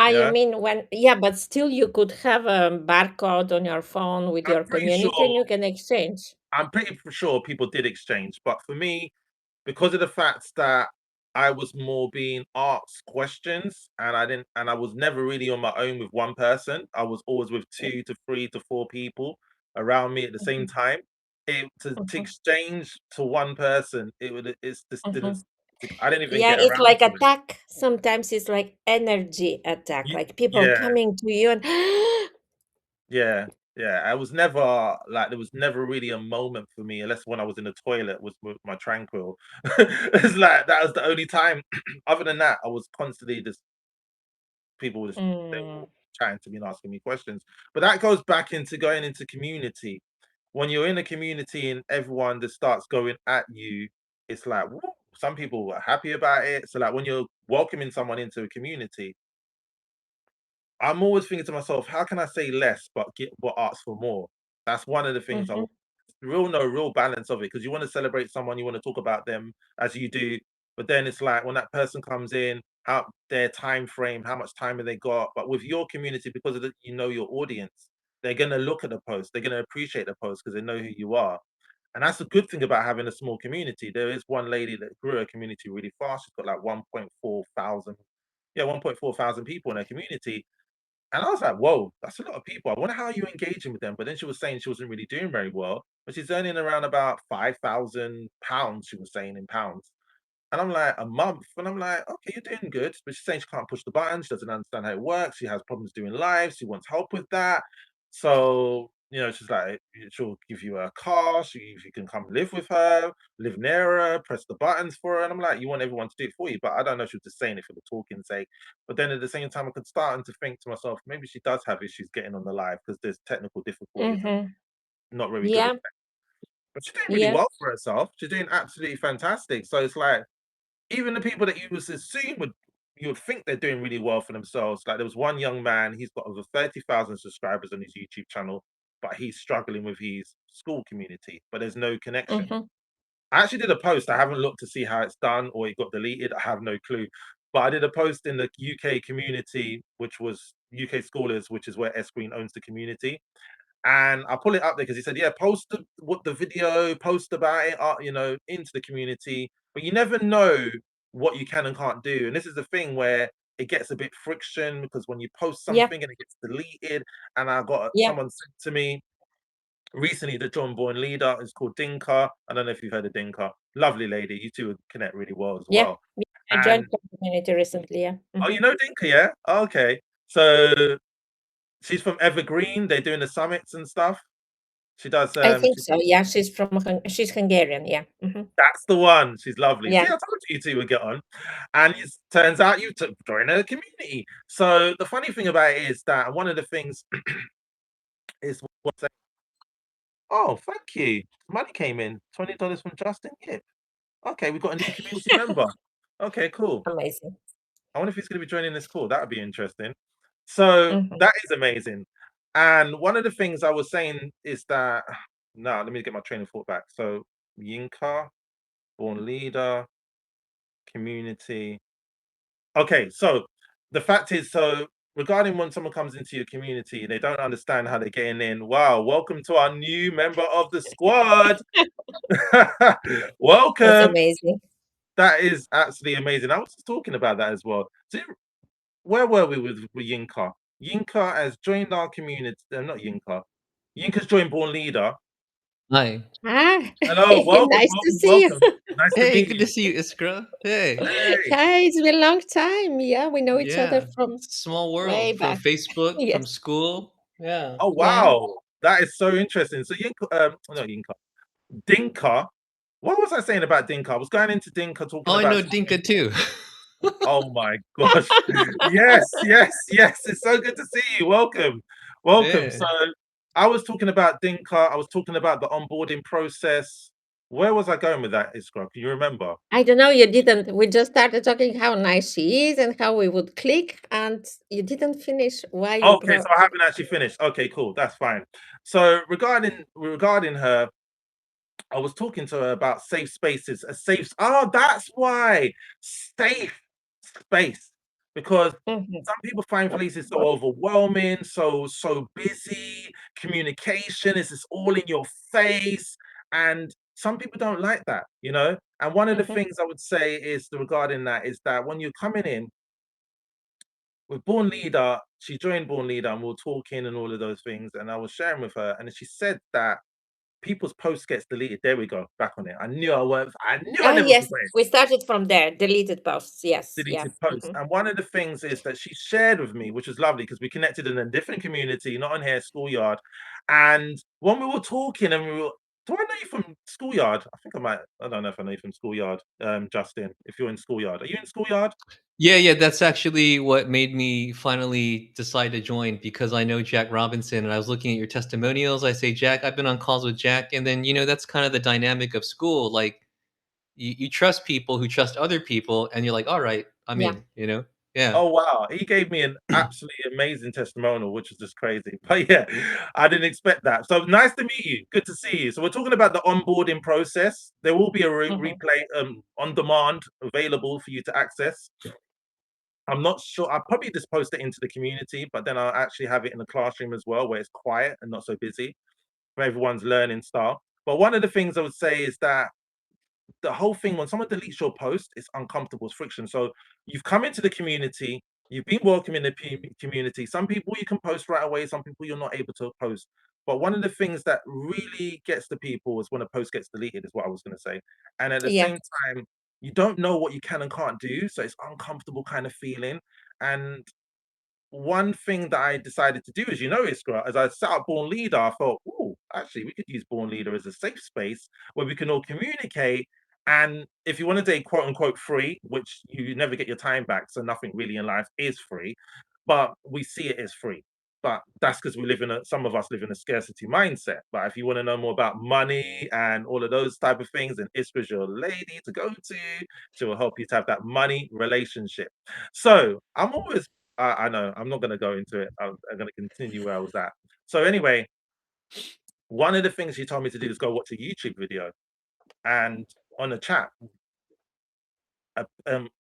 Speaker 2: You
Speaker 1: Yeah,
Speaker 2: mean when, yeah, but still you could have a barcode on your phone with
Speaker 1: I'm
Speaker 2: your
Speaker 1: pretty
Speaker 2: community
Speaker 1: sure.
Speaker 2: and you can exchange.
Speaker 1: I'm pretty sure people did exchange, but for me, because of the fact that I was more being asked questions and I was never really on my own with one person. I was always with 2 to 3 to 4 people around me at the same
Speaker 2: Mhm,
Speaker 1: time. To
Speaker 2: mhm,
Speaker 1: exchange to one person, it's just didn't
Speaker 2: mhm.
Speaker 1: I didn't even
Speaker 2: Yeah,
Speaker 1: get
Speaker 2: it's
Speaker 1: around
Speaker 2: like
Speaker 1: to it.
Speaker 2: attack. Sometimes it's like energy attack, like people
Speaker 1: Yeah,
Speaker 2: coming to you and
Speaker 1: yeah, yeah. I was never like there was never really a moment for me unless when I was in the toilet was with my tranquil. It's like that was the only time. Other than that, I was constantly just people were just they were
Speaker 2: Mm,
Speaker 1: all chatting to me and asking me questions. But that goes back into going into community. When you're in a community and everyone just starts going at you, it's like woo, some people are happy about it. So like when you're welcoming someone into a community, I'm always thinking to myself, how can I say less but ask for more? That's one of the things
Speaker 2: mhm,
Speaker 1: real balance of it because you want to celebrate someone, you want to talk about them as you do, but then it's like when that person comes in, how their time frame, how much time have they got? But with your community, because of your audience, they're gonna look at the post, they're gonna appreciate the post because they know who you are. And that's the good thing about having a small community. There is one lady that grew her community really fast. She's got like 1.4 thousand, yeah, 1.4 thousand people in her community and I was like, "Whoa, that's a lot of people. I wonder how you're engaging with them." But then she was saying she wasn't really doing very well, but she's earning around about £5,000, she was saying in pounds. And I'm like, "A month?" And I'm like, "Okay, you're doing good." But she's saying she can't push the button, she doesn't understand how it works, she has problems doing live, she wants help with that. So, she's like, she'll give you a car, if you can come live with her, live near her, press the buttons for her. And I'm like, you want everyone to do it for you. But I don't know if she was just saying it for the talking sake. But then at the same time, I could start to think to myself, maybe she does have issues getting on the live because there's technical difficulties and
Speaker 2: mhm.
Speaker 1: not very good at.
Speaker 2: Yeah,
Speaker 1: But she's doing really
Speaker 2: yeah,
Speaker 1: well for herself. She's doing absolutely fantastic. So it's like even the people that you would assume you would think they're doing really well for themselves. Like there was one young man, he's got over 30,000 subscribers on his YouTube channel, but he's struggling with his school community, but there's no connection.
Speaker 2: mhm,
Speaker 1: I actually did a post. I haven't looked to see how it's done or it got deleted. I have no clue. But I did a post in the UK community, which was UK Scholars, which is where S Green owns the community. And I pull it up there because he said, "Yeah, post what the video, post about it, into the community." But you never know what you can and can't do. And this is the thing where it gets a bit friction because when you post
Speaker 2: yeah,
Speaker 1: something and it gets deleted, and I got
Speaker 2: yeah.
Speaker 1: someone said to me recently, the John Bourne leader is called Dinka. I don't know if you've heard of Dinka. Lovely lady. You two would connect really well as
Speaker 2: Yeah,
Speaker 1: well.
Speaker 2: yeah, I joined
Speaker 1: And
Speaker 2: the community recently, yeah.
Speaker 1: oh, you
Speaker 2: Mhm.
Speaker 1: know Dinka, yeah? Okay. So she's from Evergreen. They're doing the summits and stuff. She does
Speaker 2: I think
Speaker 1: she
Speaker 2: so, yeah, she's Hungarian, yeah, mhm.
Speaker 1: That's the one. She's lovely. See,
Speaker 2: Yeah.
Speaker 1: I told you two would get on. And it turns out you took join a community. So the funny thing about it is that one of the things is what's that? Oh, thank you. Money came in. $20 from Justin Gibb. Okay, we've got a new community member. Okay, cool.
Speaker 2: Amazing.
Speaker 1: I wonder if he's going to be joining this call. That would be interesting. So
Speaker 2: Mhm.
Speaker 1: that is amazing. And one of the things I was saying is that no, let me get my train of thought back. So Yinka, born leader, community. Okay, so the fact is, so regarding when someone comes into your community, they don't understand how they're getting in. Wow, welcome to our new member of the squad.
Speaker 2: That's
Speaker 1: Welcome.
Speaker 2: amazing.
Speaker 1: That is absolutely amazing. I was just talking about that as well. So where were we with Yinka? Yinka has joined our community. Not Yinka. Yinka's joined Born Leader.
Speaker 3: Hi.
Speaker 2: Ah,
Speaker 1: Hello, welcome,
Speaker 2: nice to
Speaker 1: welcome,
Speaker 2: see you.
Speaker 1: welcome. Nice to
Speaker 3: Hey,
Speaker 1: meet
Speaker 3: good to
Speaker 1: you.
Speaker 3: see you, Iskra. Hey.
Speaker 1: Hey.
Speaker 2: Hi, it's been a long time. Yeah, we know each other
Speaker 3: Yeah.
Speaker 2: from
Speaker 3: Small
Speaker 2: way
Speaker 3: world from
Speaker 2: back.
Speaker 3: Facebook,
Speaker 2: Yes.
Speaker 3: from school. Yeah.
Speaker 1: Oh
Speaker 2: Yeah.
Speaker 1: wow, that is so interesting. So Yinka, not Yinka, Dinka. What was I saying about Dinka? I was going into Dinka talking
Speaker 3: Oh, I
Speaker 1: about
Speaker 3: know
Speaker 1: something.
Speaker 3: Dinka too.
Speaker 1: Oh my gosh. Yes, yes, yes. It's so good to see you. Welcome. Welcome.
Speaker 3: Yeah.
Speaker 1: So I was talking about Dinka. I was talking about the onboarding process. Where was I going with that, Iskra? Can you remember?
Speaker 2: I don't know, you didn't. We just started talking how nice she is and how we would click, and you didn't finish why you
Speaker 1: Okay, so
Speaker 2: brought.
Speaker 1: I haven't actually finished. Okay, cool. That's fine. So regarding her, I was talking to her about safe spaces, a safe. Oh, that's why safe space, because
Speaker 2: Mhm,
Speaker 1: some people find places so overwhelming, so busy. Communication is just all in your face, and some people don't like that, you know. And one of the
Speaker 2: mhm.
Speaker 1: things I would say is regarding that is that when you're coming in with Born Leader, she joined Born Leader, and we were talking and all of those things, and I was sharing with her, and she said that people's posts gets deleted. There we go, back on it. I knew I
Speaker 2: Ah,
Speaker 1: never
Speaker 2: yes,
Speaker 1: forgot
Speaker 2: we started from there, deleted posts. Yes, yes.
Speaker 1: deleted posts.
Speaker 2: Mhm,
Speaker 1: And one of the things is that she shared with me, which was lovely because we connected in a different community, not on here, schoolyard. And when we were talking and we were, do I know you from schoolyard? I think I might, I don't know if I know you from schoolyard, Justin, if you're in schoolyard. Are you in schoolyard?
Speaker 3: Yeah, yeah, that's actually what made me finally decide to join because I know Jack Robinson and I was looking at your testimonials. I say, Jack, I've been on calls with Jack. And then, that's kind of the dynamic of school. Like, you trust people who trust other people, and you're like, all right, I'm
Speaker 2: yeah.
Speaker 3: in. Yeah.
Speaker 1: Oh wow, he gave me an absolutely amazing testimonial, which was just crazy. But yeah, I didn't expect that. So nice to meet you. Good to see you. So we're talking about the onboarding process. There will be a
Speaker 2: Mhm.
Speaker 1: replay on demand available for you to access. I'm not sure. I'll probably just post it into the community, but then I'll actually have it in the classroom as well, where it's quiet and not so busy for everyone's learning style. But one of the things I would say is that the whole thing when someone deletes your post, it's uncomfortable, it's friction. So you've come into the community, you've been welcome in the community. Some people you can post right away, some people you're not able to post. But one of the things that really gets to people is when a post gets deleted, is what I was going to say. And at the
Speaker 2: Yeah,
Speaker 1: same time, you don't know what you can and can't do. So it's uncomfortable kind of feeling. And one thing that I decided to do, as you know, Iskra, as I set up Born Leader, I thought, oh, actually, we could use Born Leader as a safe space where we can all communicate. And if you want to say quote unquote free, which you never get your time back, so nothing really in life is free, but we see it as free. But that's because we live in some of us live in a scarcity mindset. But if you want to know more about money and all of those type of things, then Iskra's your lady to go to. She will help you to have that money relationship. So I'm always I know. I'm not going to go into it. I'm going to continue where I was at. So anyway, one of the things she told me to do is go watch a YouTube video, and on a chat,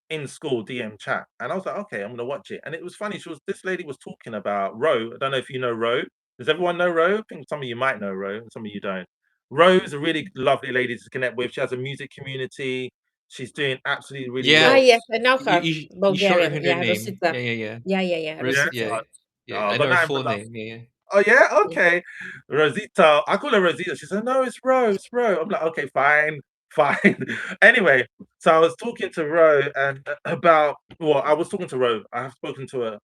Speaker 1: in school DM chat, and I was like, okay, I'm going to watch it. And it was funny. This lady was talking about Ro. I don't know if you know Ro. Does everyone know Ro? I think some of you might know Ro, and some of you don't. Ro is a really lovely lady to connect with. She has a music community. She's doing absolutely really
Speaker 2: ah,
Speaker 3: Yeah.
Speaker 1: well.
Speaker 2: yes, I know
Speaker 3: You
Speaker 2: her,
Speaker 3: you you
Speaker 2: Bulgarian.
Speaker 3: shortened her
Speaker 2: Yeah,
Speaker 3: name.
Speaker 2: Rosita.
Speaker 3: Yeah, yeah, yeah.
Speaker 2: Yeah, yeah, yeah,
Speaker 3: Ros
Speaker 1: Yeah.
Speaker 2: Rosita.
Speaker 3: yeah, yeah,
Speaker 1: Oh,
Speaker 3: I
Speaker 1: I got
Speaker 3: know her
Speaker 1: nothing
Speaker 3: full
Speaker 1: but love.
Speaker 3: name. Yeah, yeah.
Speaker 1: Oh yeah,
Speaker 2: Yeah.
Speaker 1: okay. Rosita, I call her Rosita. She said, "No, it's Ro, it's Ro." I'm like, "Okay, fine, fine." Anyway, so I was talking to Ro and about well, I was talking to Ro. I have spoken to her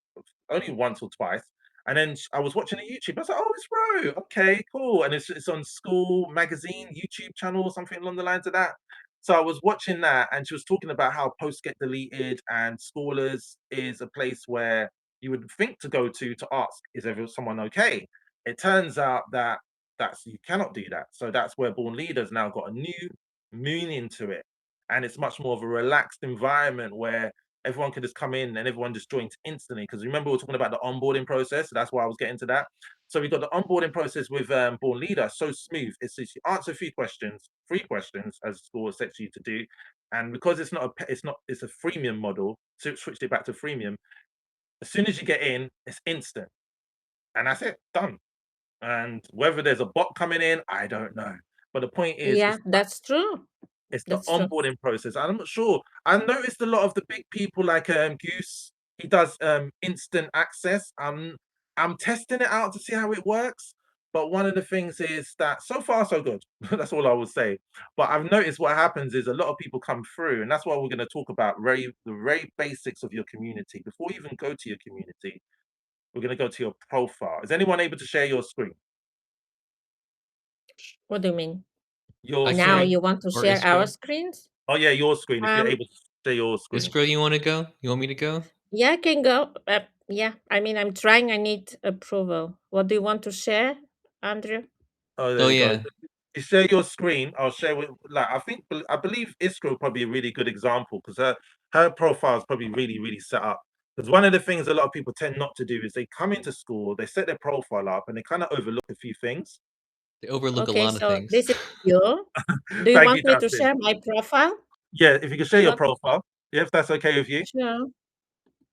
Speaker 1: only once or twice, and then I was watching a YouTube. I was like, "Oh, it's Ro. Okay, cool." And it's on School Magazine YouTube channel or something along the lines of that. So I was watching that, and she was talking about how posts get deleted, and Scholars is a place where you would think to go to ask, is someone okay? It turns out that you cannot do that. So that's where Born Leaders now got a new meaning to it. And it's much more of a relaxed environment where everyone could just come in and everyone just joins instantly. Because remember, we were talking about the onboarding process. So that's why I was getting to that. So we got the onboarding process with Born Leader, so smooth. It's just you answer a few questions, 3 questions, as the school sets you to do. And because it's not it's a freemium model, so it switched it back to freemium. As soon as you get in, it's instant. And that's it, done. And whether there's a bot coming in, I don't know. But the point is,
Speaker 2: Yeah, that's true.
Speaker 1: it's the
Speaker 2: That's true.
Speaker 1: onboarding process. I'm not sure. I've noticed a lot of the big people like Goose. He does instant access. I'm testing it out to see how it works. But one of the things is that so far so good. That's all I will say. But I've noticed what happens is a lot of people come through, and that's why we're going to talk about the very basics of your community. Before you even go to your community, we're going to go to your profile. Is anyone able to share your screen?
Speaker 2: What do you mean?
Speaker 1: Your
Speaker 3: I
Speaker 2: Now
Speaker 1: screen.
Speaker 3: can.
Speaker 2: you want to
Speaker 3: Or
Speaker 2: share our
Speaker 3: Iskra.
Speaker 2: screens?
Speaker 1: Oh yeah, your screen. If you're
Speaker 2: Um,
Speaker 1: able to share your screen.
Speaker 3: Iskra, you want to go? You want me to go?
Speaker 2: yeah, I can go. Yeah, I mean, I'm trying. I need approval. What do you want to share, Andrew?
Speaker 1: Oh, there
Speaker 3: Oh
Speaker 1: you go.
Speaker 3: yeah.
Speaker 1: You share your screen. I'll share with like I believe Iskra will probably be a really good example because her profile is probably really set up. Because one of the things a lot of people tend not to do is they come into school, they set their profile up, and they kind of overlook a few things.
Speaker 3: They overlook a
Speaker 2: Okay,
Speaker 3: lot of
Speaker 2: so
Speaker 3: things.
Speaker 2: this is you. Do you
Speaker 1: Thank you,
Speaker 2: want me to
Speaker 1: Justin.
Speaker 2: share my profile?
Speaker 1: Yeah, if you can share
Speaker 2: You
Speaker 1: your
Speaker 2: want?
Speaker 1: profile, yeah, if that's okay with you.
Speaker 2: Sure.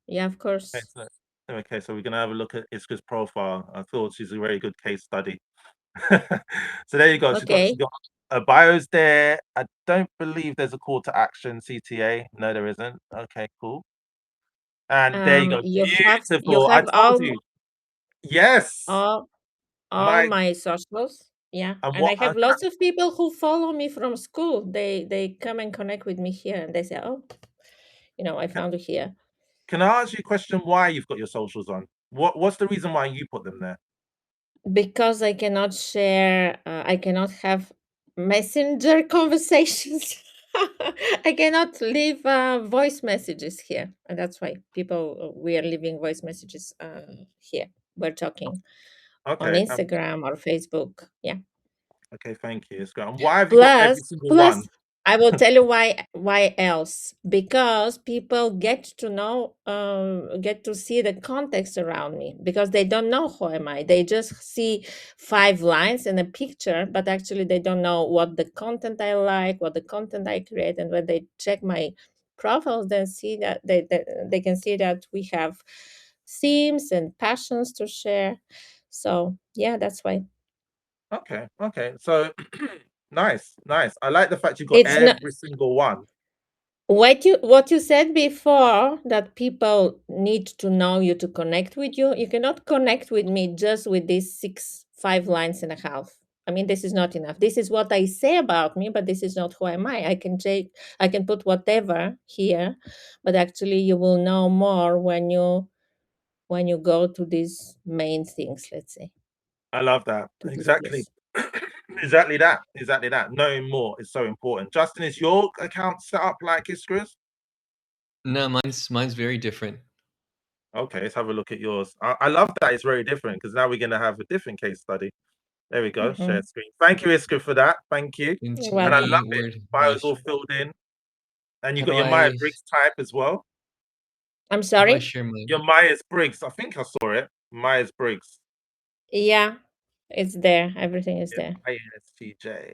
Speaker 2: Yeah, of
Speaker 1: Okay,
Speaker 2: course.
Speaker 1: so we're gonna have a look at Iskra's profile. I thought she's a very good case study. So there you go. She
Speaker 2: Okay.
Speaker 1: got her bio's there. I don't believe there's a call to action, CTA. No, there isn't. Okay, cool. And there you go.
Speaker 2: You
Speaker 1: Beautiful. I
Speaker 2: have
Speaker 1: told you. Yes.
Speaker 2: all all
Speaker 1: My
Speaker 2: my socials. Yeah,
Speaker 1: and
Speaker 2: and I
Speaker 1: what
Speaker 2: have lots of people who follow me from school. They come and connect with me here, and they say, "Oh, I
Speaker 1: can,
Speaker 2: found you here."
Speaker 1: can I ask you a question why you've got your socials on? What's the reason why you put them there?
Speaker 2: Because I cannot share, I cannot have messenger conversations. I cannot leave voice messages here. And that's why we are leaving voice messages here. We're talking on
Speaker 1: Okay.
Speaker 2: Instagram or Facebook. Yeah.
Speaker 1: Okay, thank you. It's great. And why have you got
Speaker 2: Plus,
Speaker 1: every single one?
Speaker 2: plus, I will tell you why else. Because people get to see the context around me because they don't know who am I. They just see 5 lines and a picture, but actually they don't know what the content I like, what the content I create, and when they check my profiles, then see that they can see that we have themes and passions to share. So yeah, that's why.
Speaker 1: Okay. So nice. I like the fact you got
Speaker 2: It's not.
Speaker 1: every single one.
Speaker 2: What you said before, that people need to know you to connect with you. You cannot connect with me just with these 5 lines and a half. I mean, this is not enough. This is what I say about me, but this is not who am I. I can put whatever here, but actually you will know more when you go to these main things, let's say,
Speaker 1: I love that.
Speaker 2: to this
Speaker 1: Exactly.
Speaker 2: place.
Speaker 1: Exactly that. Exactly that. Knowing more is so important. Justin, is your account set up like Iskra's?
Speaker 3: No, mine's very different.
Speaker 1: Okay, let's have a look at yours. I love that it's very different because now we're going to have a different case study. There we go. Share
Speaker 2: Mhm.
Speaker 1: screen. Thank you, Iskra, for that. Thank you.
Speaker 2: You're
Speaker 3: Into
Speaker 1: And I
Speaker 2: welcome.
Speaker 1: love
Speaker 3: the
Speaker 1: it.
Speaker 3: word
Speaker 1: Bio's all
Speaker 3: Rush.
Speaker 1: filled in. And you
Speaker 3: How
Speaker 1: got
Speaker 3: do
Speaker 1: your
Speaker 3: I
Speaker 1: Myers-Briggs type as well.
Speaker 2: I'm
Speaker 3: how do I
Speaker 2: sorry.
Speaker 3: share mine?
Speaker 1: Your Myers-Briggs. I think I saw it. Myers-Briggs.
Speaker 2: Yeah, it's there. Everything is
Speaker 1: Yeah,
Speaker 2: there.
Speaker 1: INSTJ.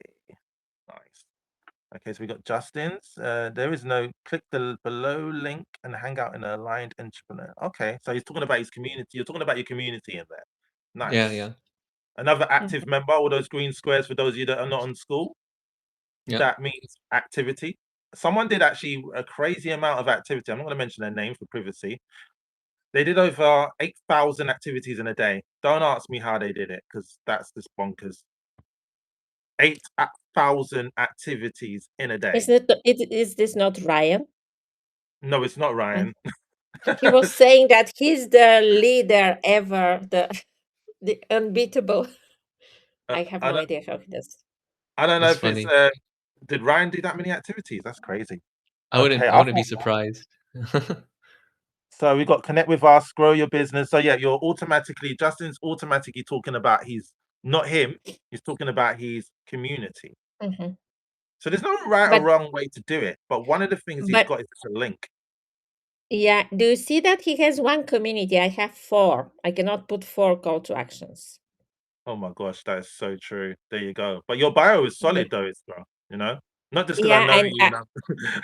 Speaker 1: Nice. Okay, so we got Justin's. There is no click the below link and hang out in an aligned entrepreneur. Okay, so he's talking about his community. You're talking about your community in there.
Speaker 3: Yeah,
Speaker 1: Nice.
Speaker 3: yeah.
Speaker 1: Another active
Speaker 2: Mhm.
Speaker 1: member, all those green squares for those of you that are not on school.
Speaker 3: Yeah.
Speaker 1: That means activity. Someone did actually a crazy amount of activity. I'm not going to mention their name for privacy. They did over 8,000 activities in a day. Don't ask me how they did it because that's just bonkers. 8,000 activities in a day.
Speaker 2: Is this not Ryan?
Speaker 1: No, it's not
Speaker 2: I,
Speaker 1: Ryan.
Speaker 2: he was saying that he's the leader ever, the unbeatable. I have
Speaker 1: I
Speaker 2: no
Speaker 1: don't.
Speaker 2: idea how he does.
Speaker 1: I don't know
Speaker 3: That's
Speaker 1: if it's.
Speaker 3: funny.
Speaker 1: Did Ryan do that many activities? That's crazy.
Speaker 3: I
Speaker 1: Okay,
Speaker 3: wouldn't I
Speaker 1: I
Speaker 3: wouldn't be
Speaker 1: thought.
Speaker 3: surprised.
Speaker 1: So we got connect with us, grow your business. So yeah, you're automatically. Justin's automatically talking about his, not him. He's talking about his community.
Speaker 2: Mhm.
Speaker 1: So there's no right or
Speaker 2: But
Speaker 1: wrong way to do it. But one of the things he's
Speaker 2: but
Speaker 1: got is a link.
Speaker 2: Yeah. Do you see that he has one community? I have 4. I cannot put 4 call to actions.
Speaker 1: Oh my gosh, that is so true. There you go. But your bio is solid
Speaker 2: But
Speaker 1: though, Isra, you know? Not just because I
Speaker 2: yeah,
Speaker 1: know
Speaker 2: and
Speaker 1: you and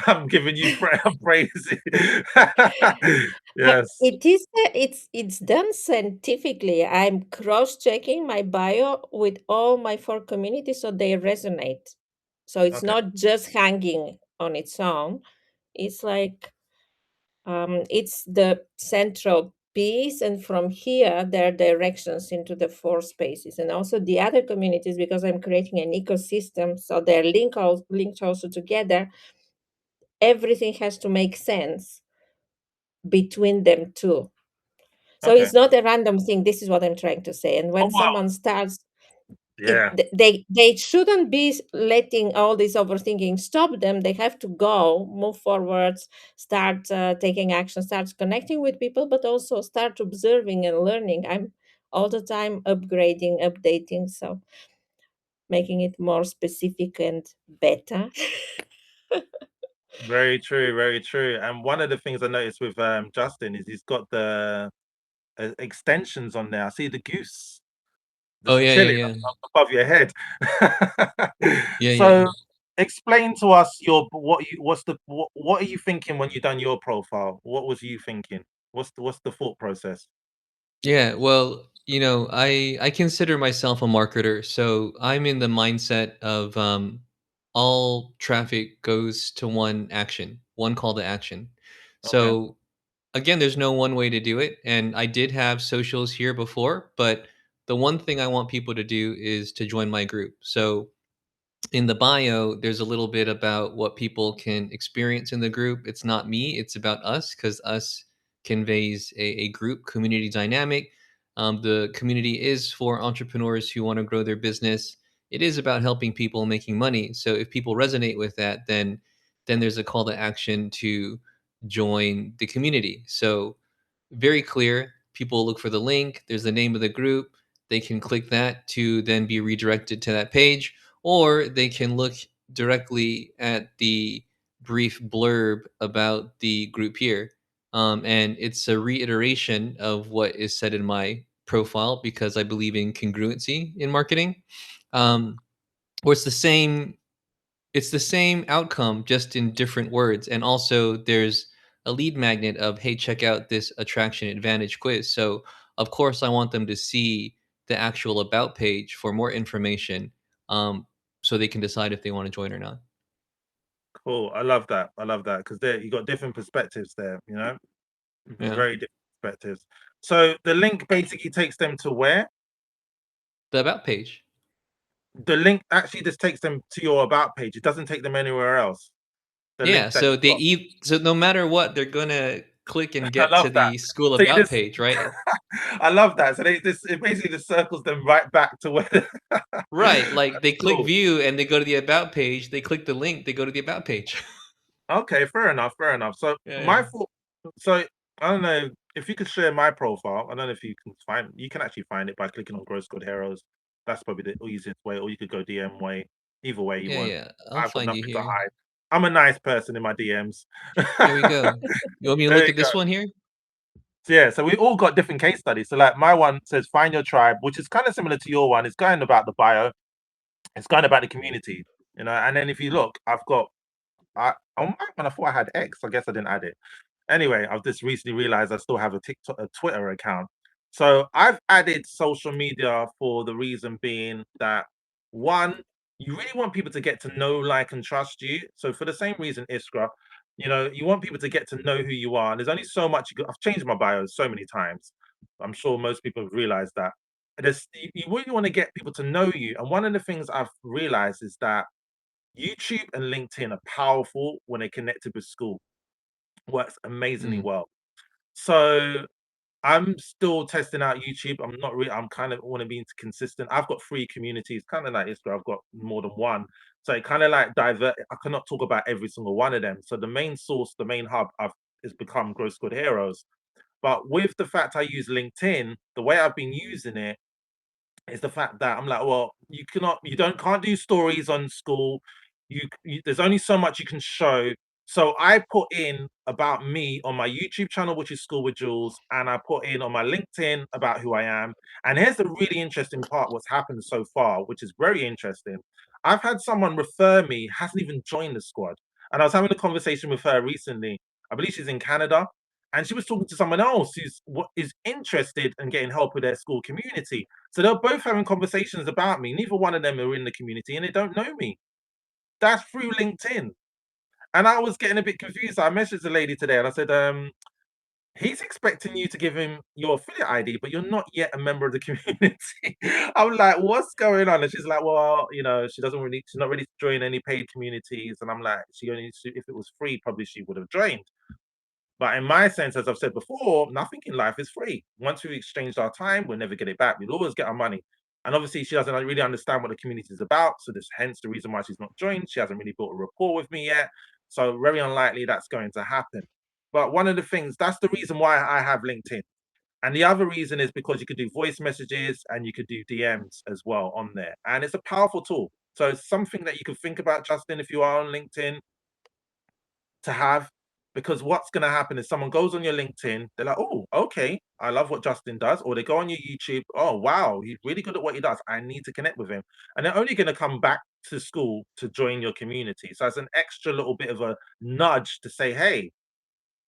Speaker 1: I'm giving you praise.
Speaker 2: but
Speaker 1: Yes.
Speaker 2: it is it's done scientifically. I'm cross-checking my bio with all my 4 communities so they resonate. So it's
Speaker 1: Okay.
Speaker 2: not just hanging on its own. It's like it's the central piece, and from here there are directions into the 4 spaces, and also the other communities, because I'm creating an ecosystem, so they're linked also together. Everything has to make sense between them too. So
Speaker 1: Okay.
Speaker 2: it's not a random thing. This is what I'm trying to say. And
Speaker 1: Oh
Speaker 2: when
Speaker 1: wow.
Speaker 2: someone starts,
Speaker 1: Yeah.
Speaker 2: they shouldn't be letting all this overthinking stop them. They have to go, move forwards, start taking action, start connecting with people, but also start observing and learning. I'm all the time upgrading, updating, so making it more specific and better.
Speaker 1: Very true, very true. And one of the things I noticed with Justin is he's got the extensions on there. I see the goose
Speaker 3: Oh,
Speaker 1: just
Speaker 3: yeah, yeah,
Speaker 1: chilling
Speaker 3: yeah.
Speaker 1: above your head.
Speaker 3: Yeah, yeah.
Speaker 1: So explain to us what are you thinking when you done your profile? What was you thinking? What's the thought process?
Speaker 3: Yeah, well, I consider myself a marketer, so I'm in the mindset of all traffic goes to one action, one call to action.
Speaker 1: Okay.
Speaker 3: So again, there's no one way to do it, and I did have socials here before, but the one thing I want people to do is to join my group. So in the bio, there's a little bit about what people can experience in the group. It's not me, it's about us because us conveys a group community dynamic. The community is for entrepreneurs who want to grow their business. It is about helping people making money. So if people resonate with that, then there's a call to action to join the community. So very clear. People look for the link. There's the name of the group. They can click that to then be redirected to that page, or they can look directly at the brief blurb about the group here. And it's a reiteration of what is said in my profile because I believe in congruency in marketing. Um, or it's the same outcome, just in different words. And also, there's a lead magnet of, hey, check out this attraction advantage quiz. So, of course, I want them to see the actual about page for more information, so they can decide if they want to join or not.
Speaker 1: Cool. I love that. I love that because there you got different perspectives there, you know?
Speaker 3: Yeah.
Speaker 1: Very different perspectives. So the link basically takes them to where?
Speaker 3: The about page.
Speaker 1: The link actually just takes them to your about page. It doesn't take them anywhere else. The
Speaker 3: Yeah.
Speaker 1: link that
Speaker 3: So
Speaker 1: you've got.
Speaker 3: so no matter what, they're gonna click and
Speaker 1: I
Speaker 3: get
Speaker 1: love
Speaker 3: to
Speaker 1: that.
Speaker 3: the school
Speaker 1: So you
Speaker 3: about
Speaker 1: just
Speaker 3: page, right?
Speaker 1: I love that. So it basically just circles them right back to where
Speaker 3: Right. Like
Speaker 1: That's
Speaker 3: they click
Speaker 1: cool.
Speaker 3: view and they go to the about page. They click the link. They go to the about page.
Speaker 1: Okay, fair enough, fair enough. So
Speaker 3: Yeah. Yeah.
Speaker 1: my thought so I don't know if you could share my profile. I don't know if you can actually find it by clicking on Gross Good Heroes. That's probably the easiest way, or you could go DM way. Either way you
Speaker 3: Yeah.
Speaker 1: want.
Speaker 3: Yeah. I'll
Speaker 1: I've got
Speaker 3: find you
Speaker 1: nothing to
Speaker 3: here.
Speaker 1: hide. I'm a nice person in my DMs.
Speaker 3: Here we go. You want me to
Speaker 1: There
Speaker 3: look
Speaker 1: you
Speaker 3: at
Speaker 1: go.
Speaker 3: this one here?
Speaker 1: So, yeah, so we all got different case studies. So like my one says find your tribe, which is kind of similar to your one. It's going about the bio, it's going about the community, and then if you look, I've got on mine when I thought I had X, I guess I didn't add it. Anyway, I've just recently realized I still have a Twitter account. So I've added social media for the reason being that one, you really want people to get to know, like, and trust you. So for the same reason, Iskra, you want people to get to know who you are. And there's only so much I've changed my bio so many times. I'm sure most people have realized that. You really want to get people to know you. And one of the things I've realized is that YouTube and LinkedIn are powerful when they're connected with school. Works amazingly
Speaker 3: Mm,
Speaker 1: well. So I'm still testing out YouTube. I'm not really. I'm kind of want to be consistent. I've got 3 communities, kind of like Israel. I've got more than one, so it kind of like divert. I cannot talk about every single one of them. So the main source, the main hub, I've is become Grow Squad Heroes. But with the fact I use LinkedIn, the way I've been using it is the fact that I'm like, well, you can't do stories on school. There's only so much you can show. So I put in about me on my YouTube channel, which is School with Jules, and I put in on my LinkedIn about who I am. And here's the really interesting part, what's happened so far, which is very interesting. I've had someone refer me, hasn't even joined the squad. And I was having a conversation with her recently. I believe she's in Canada. And she was talking to someone else who's what is interested in getting help with their school community. So they're both having conversations about me. Neither one of them are in the community and they don't know me. That's through LinkedIn. And I was getting a bit confused. So I messaged the lady today and I said, he's expecting you to give him your affiliate ID, but you're not yet a member of the community. I'm like, what's going on? And she's like, well, she's not ready to join any paid communities. And I'm like, if it was free, probably she would have joined. But in my sense, as I've said before, nothing in life is free. Once we've exchanged our time, we'll never get it back. We'll always get our money. And obviously, she doesn't really understand what the community is about. So this, hence the reason why she's not joined. She hasn't really built a rapport with me yet. So very unlikely that's going to happen. But one of the things, that's the reason why I have LinkedIn. And the other reason is because you could do voice messages and you could do DMs as well on there. And it's a powerful tool. So it's something that you can think about, Justin, if you are on LinkedIn, to have, because what's going to happen is someone goes on your LinkedIn, they're like, oh, okay, I love what Justin does. Or they go on your YouTube, oh, wow, he's really good at what he does. I need to connect with him. And they're only going to come back to school to join your community. So it's an extra little bit of a nudge to say, hey,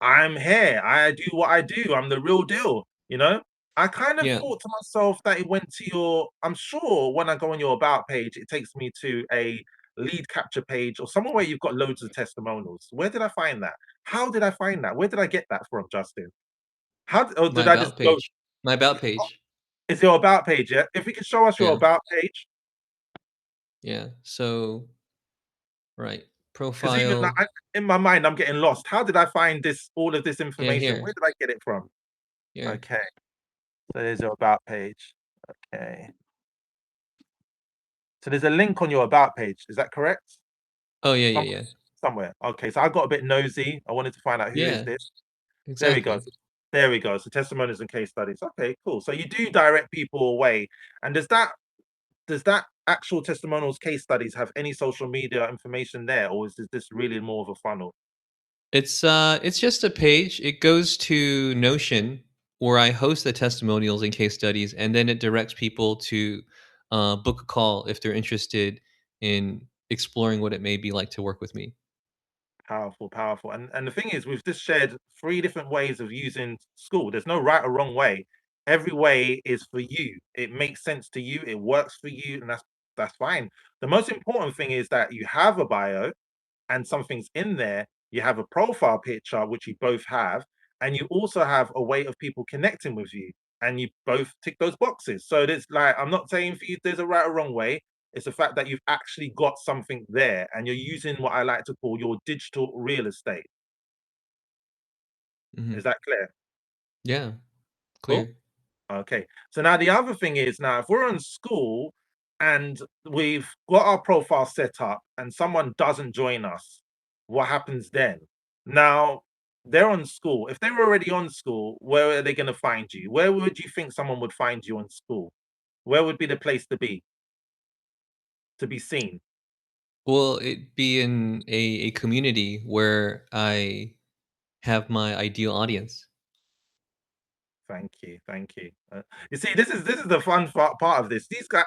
Speaker 1: I'm here. I do what I do. I'm the real deal, you know? I kind of
Speaker 3: Yeah.
Speaker 1: thought to myself that it went to your, I'm sure when I go on your about page, it takes me to a lead capture page or somewhere where you've got loads of testimonials. Where did I find that? How did I find that? Where did I get that from, Justin? Or
Speaker 3: My
Speaker 1: did I just
Speaker 3: about
Speaker 1: go?
Speaker 3: page. My about
Speaker 1: Oh,
Speaker 3: page.
Speaker 1: it's your about page, yeah? If you can show us your
Speaker 3: Yeah.
Speaker 1: about page,
Speaker 3: Yeah. So, right.
Speaker 1: because even
Speaker 3: Profile.
Speaker 1: in my mind, I'm getting lost. How did I find all of this
Speaker 3: Yeah,
Speaker 1: information?
Speaker 3: here.
Speaker 1: Where did I get it from?
Speaker 3: Here.
Speaker 1: Okay, so there's your about page. Okay. So there's a link on your about page. Is that correct?
Speaker 3: Oh, yeah, yeah,
Speaker 1: Some,
Speaker 3: yeah.
Speaker 1: somewhere. Okay. So I got a bit nosy. I wanted to find out who is
Speaker 3: Yeah,
Speaker 1: this. There we go.
Speaker 3: exactly.
Speaker 1: There we go. So testimonials and case studies. Okay, cool. So you do direct people away. And does that actual testimonials case studies have any social media information there, or is this really more of a funnel?
Speaker 3: It's just a page. It goes to Notion where I host the testimonials and case studies, and then it directs people to book a call if they're interested in exploring what it may be like to work with me.
Speaker 1: Powerful, powerful. And the thing is, we've just shared three different ways of using School. There's no right or wrong way. Every way is for you. It makes sense to you. It works for you, and that's fine. The most important thing is that you have a bio and something's in there. You have a profile picture, which you both have, and you also have a way of people connecting with you, and you both tick those boxes. So there's like, I'm not saying for you there's a right or wrong way. It's the fact that you've actually got something there and you're using what I like to call your digital real estate.
Speaker 3: Hmm.
Speaker 1: Is that clear?
Speaker 3: Yeah,
Speaker 1: Cool.
Speaker 3: clear.
Speaker 1: Okay. So now the other thing is, now if we're on School and we've got our profile set up and someone doesn't join us, what happens then? Now they're on School. If they were already on School, where are they going to find you? Where would you think someone would find you on School? Where would be the place to be seen?
Speaker 3: Well, it be in a community where I have my ideal audience.
Speaker 1: Thank you, thank you. You see, this is the fun part of this. These guys,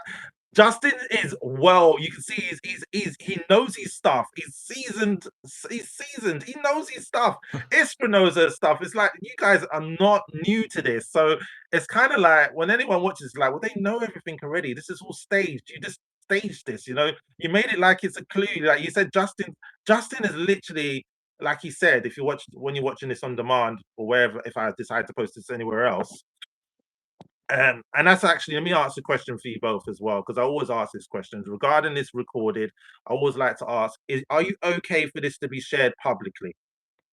Speaker 1: Justin is well. You can see he knows his stuff. He's seasoned. He's seasoned. He knows his stuff. Isra knows her stuff. It's like you guys are not new to this, so it's kind of like when anyone watches, like, well, they know everything already. This is all staged. You just staged this. You made it like it's a clue. Like you said, Justin is literally, like he said, if you watch when you're watching this on demand or wherever, if I decide to post this anywhere else, and that's actually, let me ask a question for you both as well, because I always ask these questions regarding this recorded. I always like to ask: are you okay for this to be shared publicly?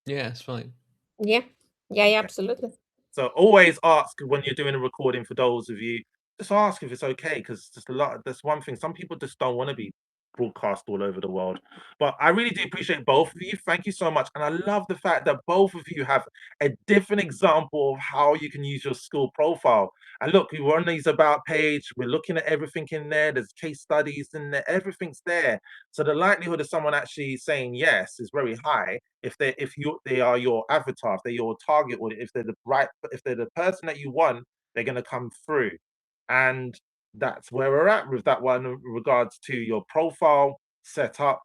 Speaker 3: Yeah, it's fine.
Speaker 2: Yeah. Yeah, yeah,
Speaker 1: Okay.
Speaker 2: absolutely.
Speaker 1: So always ask when you're doing a recording. For those of you, just ask if it's okay, because just a lot. That's one thing. Some people just don't want to be broadcast all over the world. But I really do appreciate both of you. Thank you so much. And I love the fact that both of you have a different example of how you can use your school profile. And look, we were on these about page, we're looking at everything in there, there's case studies in there, everything's there. So the likelihood of someone actually saying yes is very high if they are your avatar, if they're your target audience, if they're the person that you want, they're gonna come through. And that's where we're at with that one in regards to your profile setup.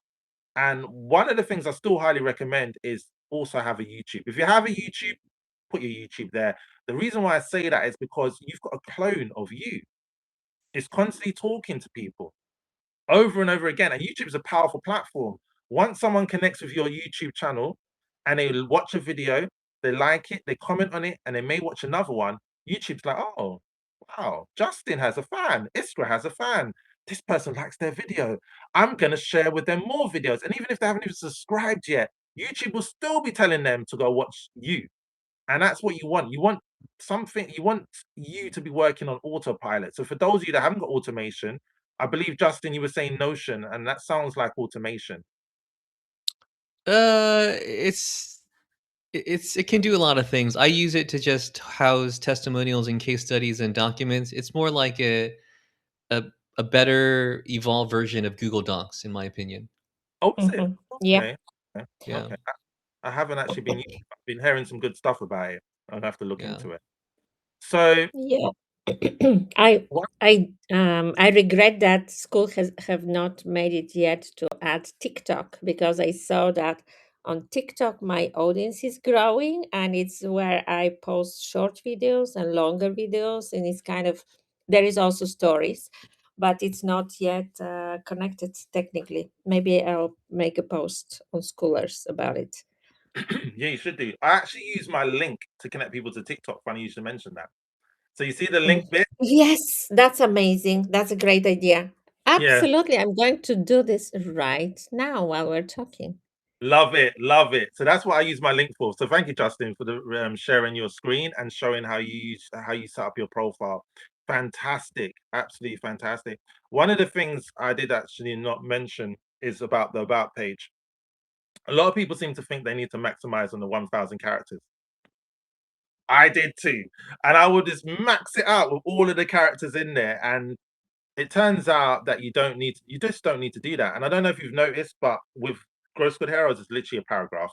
Speaker 1: And one of the things I still highly recommend is also have a YouTube. If you have a YouTube, put your YouTube there. The reason why I say that is because you've got a clone of you. It's constantly talking to people over and over again. And YouTube is a powerful platform. Once someone connects with your YouTube channel and they watch a video, they like it, they comment on it, and they may watch another one, YouTube's like, oh, wow, Justin has a fan, Iskra has a fan. This person likes their video. I'm going to share with them more videos. And even if they haven't even subscribed yet, YouTube will still be telling them to go watch you. And that's what you want. You want you to be working on autopilot. So for those of you that haven't got automation, I believe Justin, you were saying Notion, and that sounds like automation.
Speaker 3: It can do a lot of things. I use it to just house testimonials and case studies and documents. It's more like a a better evolved version of Google Docs, in my opinion.
Speaker 1: Oh, is it?
Speaker 2: Yeah.
Speaker 1: Okay. Okay.
Speaker 3: Yeah,
Speaker 1: Okay. I haven't actually been using it. I've been hearing some good stuff about it. I'll have to look
Speaker 3: yeah.
Speaker 1: into it. So
Speaker 2: Yeah. I
Speaker 1: what
Speaker 2: I regret that school has have not made it yet to add TikTok, because I saw that on TikTok my audience is growing, and it's where I post short videos and longer videos, and it's kind of, there is also stories, but it's not yet connected technically. Maybe I'll make a post on Schoolers about it.
Speaker 1: yeah, you should do. I actually use my link to connect people to TikTok. Funny you should mention that. So you see the
Speaker 2: Mm.
Speaker 1: link bit?
Speaker 2: Yes, that's amazing. That's a great idea.
Speaker 1: Yeah.
Speaker 2: Absolutely. I'm going to do this right now while we're talking.
Speaker 1: Love it, love it. So that's what I use my link for. So thank you, Justin, for the sharing your screen and showing how you set up your profile. Fantastic, absolutely fantastic. One of the things I did actually not mention is about the about page. A lot of people seem to think they need to maximize on the 1,000 characters. I did too, and I would just max it out with all of the characters in there. And it turns out that you just don't need to do that. And I don't know if you've noticed, but with Gross Good Heroes, it's literally a paragraph.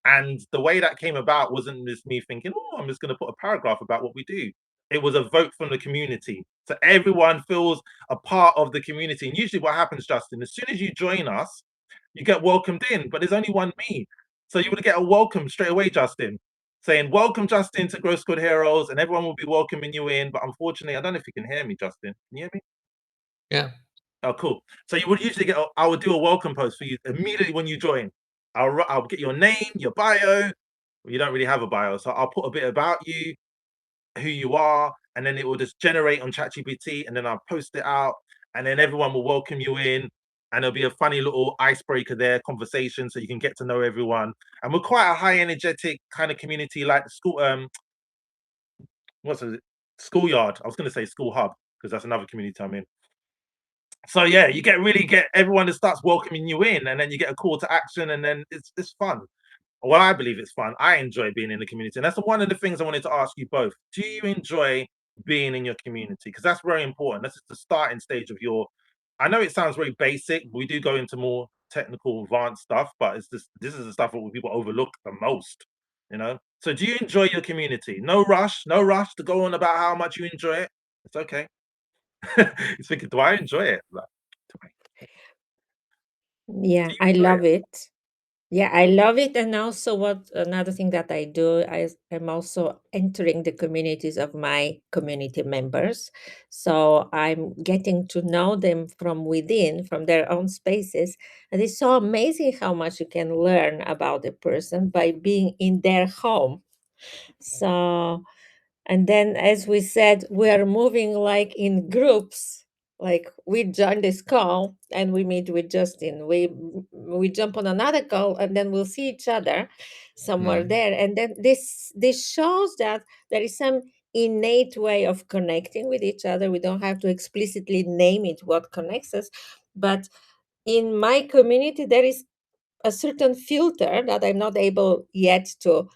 Speaker 1: And the way that came about wasn't just me thinking, oh, I'm just going to put a paragraph about what we do. It was a vote from the community. So everyone feels a part of the community. And usually what happens, Justin, as soon as you join us, you get welcomed in, but there's only one me. So you would get a welcome straight away, Justin, saying, welcome, Justin, to Grow Squad Heroes. And everyone will be welcoming you in. But unfortunately, I don't know if you can hear me, Justin. Can you hear me?
Speaker 3: Yeah.
Speaker 1: Oh, cool. So you would usually I would do a welcome post for you immediately when you join. I'll get your name, your bio. Well, you don't really have a bio, so I'll put a bit about you, who you are, and then it will just generate on ChatGPT, and then I'll post it out, and then everyone will welcome you in, and there'll be a funny little icebreaker there, conversation, so you can get to know everyone. And we're quite a high energetic kind of community, like the school. What's it? Schoolyard. I was going to say school hub because that's another community I'm in. So yeah, you get everyone that starts welcoming you in, and then you get a call to action, and then it's fun. Well, I believe it's fun. I enjoy being in the community, and that's one of the things I wanted to ask you both. Do you enjoy being in your community? Because that's very important. That's just the starting stage of your. I know it sounds very basic. We do go into more technical, advanced stuff, but this is the stuff that people overlook the most. You know. So, do you enjoy your community? No rush, no rush to go on about how much you enjoy it. It's okay. He's thinking, do I enjoy it? Like,
Speaker 2: Yeah,
Speaker 1: do you
Speaker 2: I
Speaker 1: enjoy
Speaker 2: love
Speaker 1: it?
Speaker 2: it. Yeah, I love it. And also, what another thing that I do, I'm also entering the communities of my community members. So I'm getting to know them from within, from their own spaces. And it's so amazing how much you can learn about a person by being in their home. So, and then, as we said, we are moving like in groups. Like we join this call and we meet with Justin. We jump on another call and then we'll see each other somewhere
Speaker 3: Mm.
Speaker 2: there. And then this shows that there is some innate way of connecting with each other. We don't have to explicitly name it what connects us, but in my community, there is a certain filter that I'm not able yet to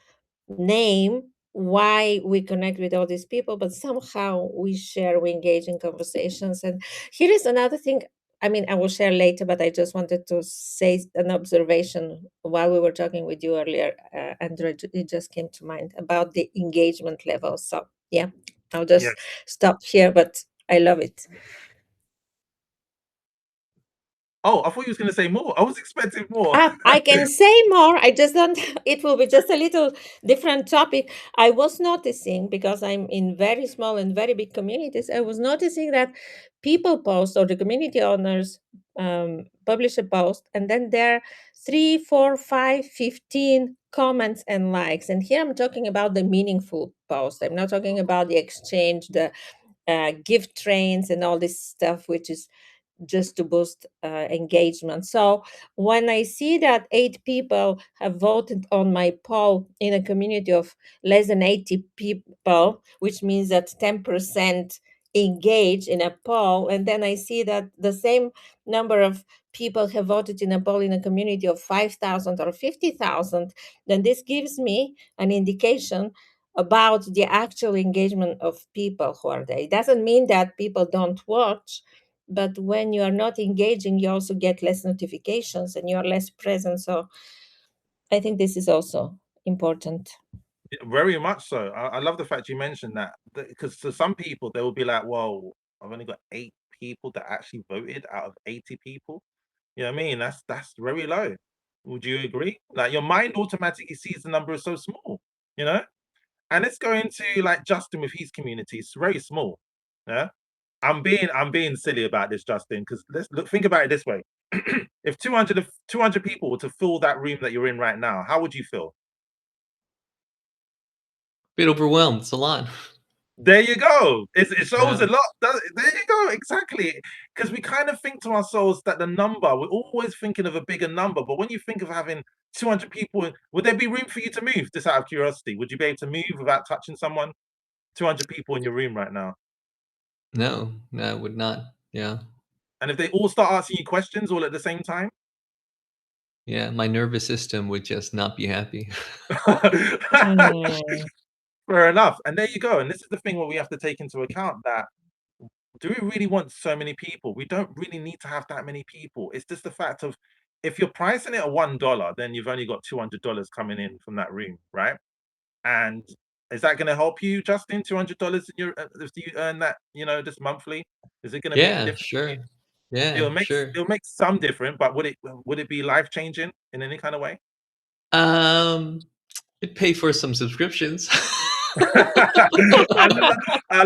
Speaker 2: name why we connect with all these people, but somehow we share, we engage in conversations. And here is another thing. I mean, I will share later, but I just wanted to say an observation while we were talking with you earlier, Andrew. It just came to mind about the engagement level. So, yeah, I'll
Speaker 1: Yeah.
Speaker 2: just stop here, but I love it.
Speaker 1: Oh, I thought you was going to say more. I was expecting more.
Speaker 2: I can say more. I just don't. It will be just a little different topic. I was noticing, because I'm in very small and very big communities, I was noticing that people post, or the community owners publish a post, and then there are 3, 4, 5, 15 comments and likes. And here I'm talking about the meaningful post. I'm not talking about the exchange, the gift trains and all this stuff, which is just to boost engagement. So when I see that 8 people have voted on my poll in a community of less than 80 people, which means that 10% engage in a poll, and then I see that the same number of people have voted in a poll in a community of 5,000 or 50,000, then this gives me an indication about the actual engagement of people who are there. It doesn't mean that people don't watch, but when you are not engaging, you also get less notifications and you are less present. So I think this is also important.
Speaker 1: Very much so. I love the fact you mentioned that, because to some people they will be like, "Whoa, I've only got 8 people that actually voted out of 80 people." You know what I mean? That's very low. Would you agree? Like, your mind automatically sees the number is so small, you know? And let's go into like Justin with his community. It's very small. Yeah. I'm being silly about this, Justin, because let's look, think about it this way. If 200 people were to fill that room that you're in right now, how would you feel?
Speaker 3: Bit overwhelmed. It's a lot.
Speaker 1: There you go. It shows a
Speaker 3: Yeah.
Speaker 1: lot. There you go. Exactly. Because we kind of think to ourselves that the number, we're always thinking of a bigger number. But when you think of having 200 people, would there be room for you to move? Just out of curiosity, would you be able to move without touching someone? 200 people in your room right now.
Speaker 3: No, no, I would not. Yeah.
Speaker 1: And if they all start asking you questions all at the same time?
Speaker 3: Yeah, my nervous system would just not be happy.
Speaker 2: Mm.
Speaker 1: Fair enough. And there you go. And this is the thing where we have to take into account that, do we really want so many people? We don't really need to have that many people. It's just the fact of, if you're pricing it at $1, then you've only got $200 coming in from that room, right? And is that going to help you, Justin? $200 in your, if you earn that, just monthly, is it going to make a
Speaker 3: Yeah,
Speaker 1: difference to you?
Speaker 3: sure. Yeah,
Speaker 1: It'll make
Speaker 3: sure.
Speaker 1: it'll make some difference, but would it be life changing in any kind of way?
Speaker 3: Um, It'd pay for some subscriptions.
Speaker 1: I, lo- I,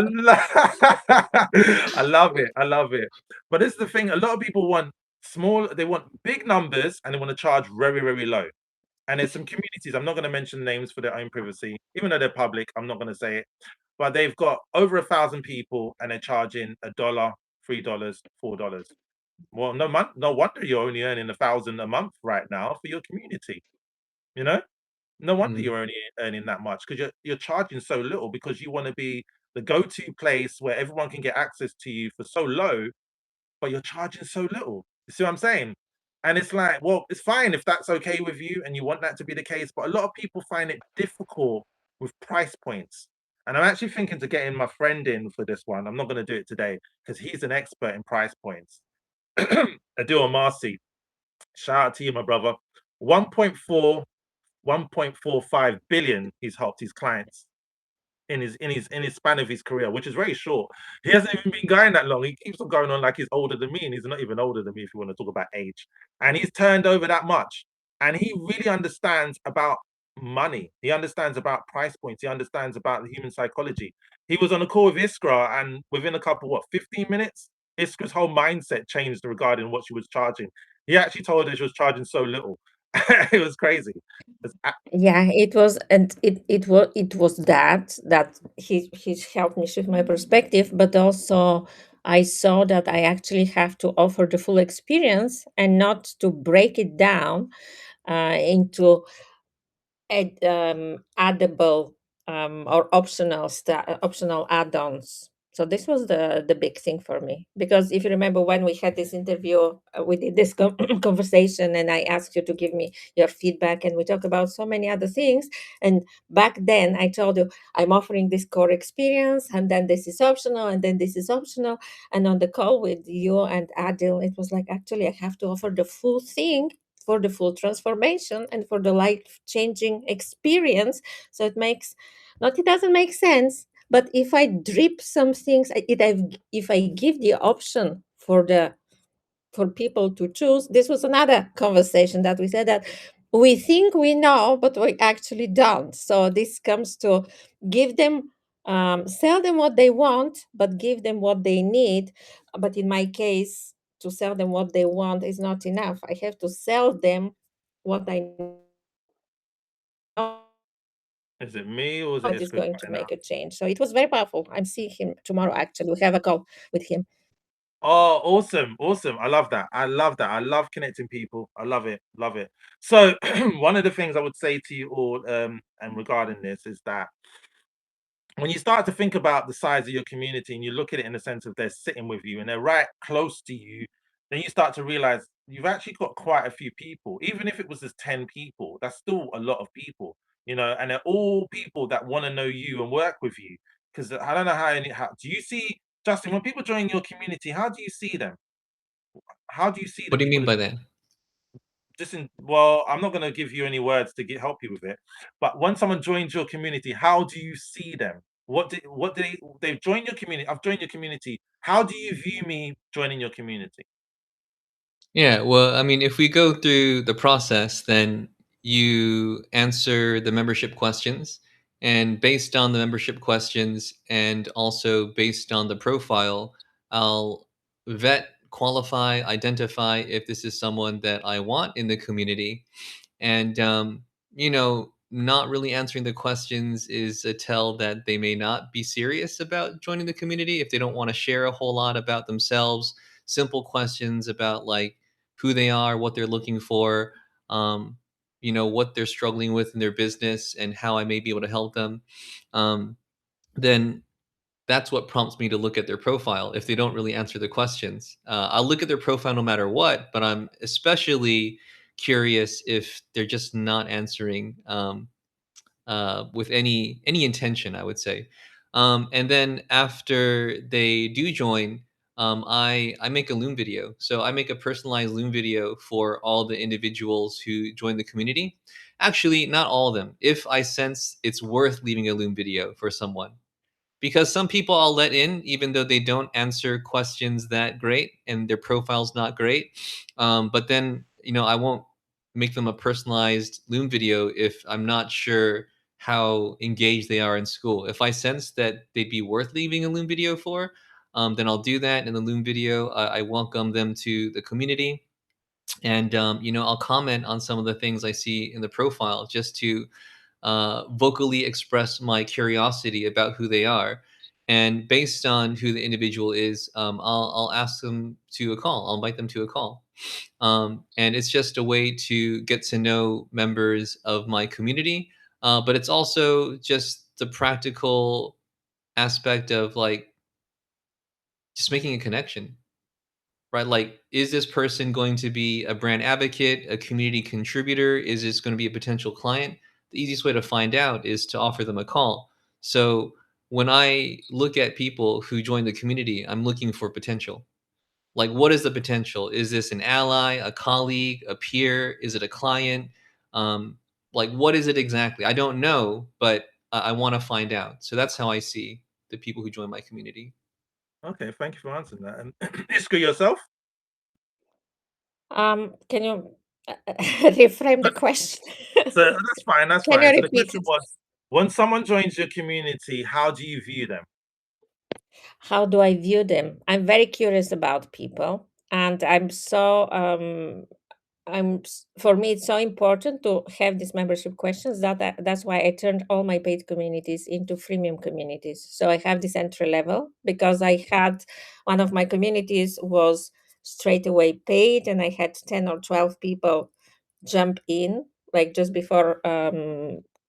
Speaker 1: I love it. I love it. But this is the thing. A lot of people want they want big numbers, and they want to charge very, very low. And there's some communities, I'm not going to mention names for their own privacy, even though they're public, I'm not going to say it. But they've got over 1,000 people, and they're charging $1, $3, $4. Well, no wonder you're only earning 1,000 a month right now for your community. You know? No wonder
Speaker 3: Mm,
Speaker 1: you're only earning that much, because you're charging so little, because you want to be the go-to place where everyone can get access to you for so low, but you're charging so little. You see what I'm saying? And it's like, well, it's fine if that's okay with you and you want that to be the case, but a lot of people find it difficult with price points. And I'm actually thinking to getting my friend in for this one. I'm not going to do it today because he's an expert in price points. Adil Marcy, shout out to you, my brother. 1.4 1.45 billion he's helped his clients in his span of his career, which is very short. He hasn't even been going that long. He keeps on going on like he's older than me, and he's not even older than me if you want to talk about age. And he's turned over that much. And he really understands about money. He understands about price points. He understands about the human psychology. He was on a call with Iskra, and within a couple, 15 minutes, Iskra's whole mindset changed regarding what she was charging. He actually told her she was charging so little. It was crazy. It's
Speaker 2: Yeah, it was, and it was that he helped me shift my perspective, but also I saw that I actually have to offer the full experience and not to break it down into addable or optional add-ons. So this was the big thing for me, because if you remember when we had this interview, we did this conversation, and I asked you to give me your feedback, and we talked about so many other things. And back then I told you I'm offering this core experience, and then this is optional, and then this is optional. And on the call with you and Adil, it was like, actually I have to offer the full thing for the full transformation and for the life-changing experience. So it doesn't make sense. But if I drip some things, if I give the option for people to choose, this was another conversation that we said that we think we know, but we actually don't. So this comes to give them, sell them what they want, but give them what they need. But in my case, to sell them what they want is not enough. I have to sell them what I know
Speaker 1: Is it me or is it
Speaker 2: it is
Speaker 1: Isco
Speaker 2: going to
Speaker 1: cutting
Speaker 2: make
Speaker 1: out?
Speaker 2: a change. So it was very powerful. I'm seeing him tomorrow, actually. We have a call with him.
Speaker 1: Oh, awesome, awesome. I love that. I love that. I love connecting people. I love it. Love it. So one of the things I would say to you all, and regarding this is that when you start to think about the size of your community and you look at it in the sense of they're sitting with you and they're right close to you, then you start to realize you've actually got quite a few people. Even if it was just 10 people, that's still a lot of people, and they're all people that want to know you and work with you. Because I don't know how do you see, Justin, when people join your community, how do you see them? How do you see the
Speaker 3: What do you
Speaker 1: people
Speaker 3: mean
Speaker 1: that
Speaker 3: by that?
Speaker 1: well, I'm not going to give you any words to help you with it, but when someone joins your community, how do you see them? What do they've joined your community? I've joined your community. How do you view me joining your community?
Speaker 3: Yeah, well, I mean, if we go through the process, then you answer the membership questions, and based on the membership questions and also based on the profile, I'll vet, qualify, identify if this is someone that I want in the community. And not really answering the questions is a tell that they may not be serious about joining the community if they don't want to share a whole lot about themselves. Simple questions about like who they are, what they're looking for, what they're struggling with in their business and how I may be able to help them. Um, then that's what prompts me to look at their profile if they don't really answer the questions. I'll look at their profile no matter what, but I'm especially curious if they're just not answering with any intention, I would say. And then after they do join, I make a Loom video. So I make a personalized Loom video for all the individuals who join the community. Actually, not all of them. If I sense it's worth leaving a Loom video for someone, because some people I'll let in even though they don't answer questions that great and their profile's not great. But then, I won't make them a personalized Loom video if I'm not sure how engaged they are in school. If I sense that they'd be worth leaving a Loom video for, then I'll do that in the Loom video. I welcome them to the community. And, I'll comment on some of the things I see in the profile just to vocally express my curiosity about who they are. And based on who the individual is, I'll ask them to a call. I'll invite them to a call. And it's just a way to get to know members of my community. But it's also just the practical aspect of like just making a connection, right? Like, is this person going to be a brand advocate, a community contributor? Is this going to be a potential client? The easiest way to find out is to offer them a call. So when I look at people who join the community, I'm looking for potential. Like, what is the potential? Is this an ally, a colleague, a peer? Is it a client? Um, like, what is it exactly? I don't know, but I want to find out. So that's how I see the people who join my community.
Speaker 1: Okay, thank you for answering that. And Isco yourself.
Speaker 2: Can you reframe the
Speaker 1: So,
Speaker 2: question?
Speaker 1: so that's fine. That's
Speaker 2: Can you
Speaker 1: fine. So the
Speaker 2: repeat
Speaker 1: question
Speaker 2: it?
Speaker 1: was, when someone joins your community, how do you view them?
Speaker 2: How do I view them? I'm very curious about people, and for me it's so important to have these membership questions that's why I turned all my paid communities into freemium communities. So I have this entry level because I had one of my communities was straight away paid, and I had 10 or 12 people jump in like just before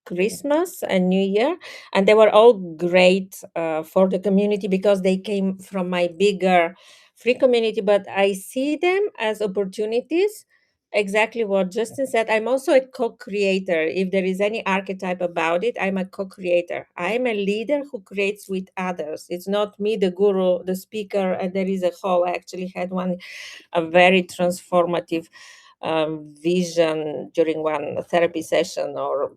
Speaker 2: Christmas and New Year, and they were all great for the community because they came from my bigger free community. But I see them as opportunities. Exactly what Justin said. I'm also a co-creator. If there is any archetype about it, I'm a co-creator. I'm a leader who creates with others. It's not me, the guru, the speaker, and there is a whole. I actually had a very transformative vision during one therapy session, or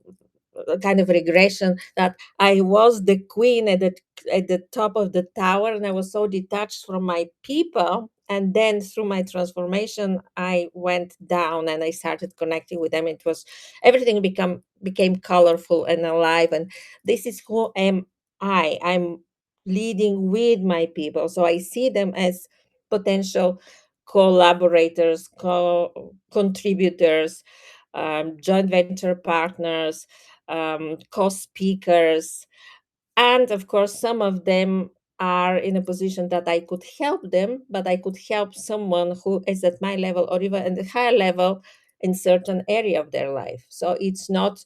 Speaker 2: a kind of regression, that I was the queen at the top of the tower, and I was so detached from my people. And then through my transformation, I went down and I started connecting with them. It was everything became colorful and alive. And this is who am I. I'm leading with my people. So I see them as potential collaborators, contributors, joint venture partners, co-speakers, and of course some of them are in a position that I could help them, but I could help someone who is at my level or even at a higher level in certain area of their life. So it's not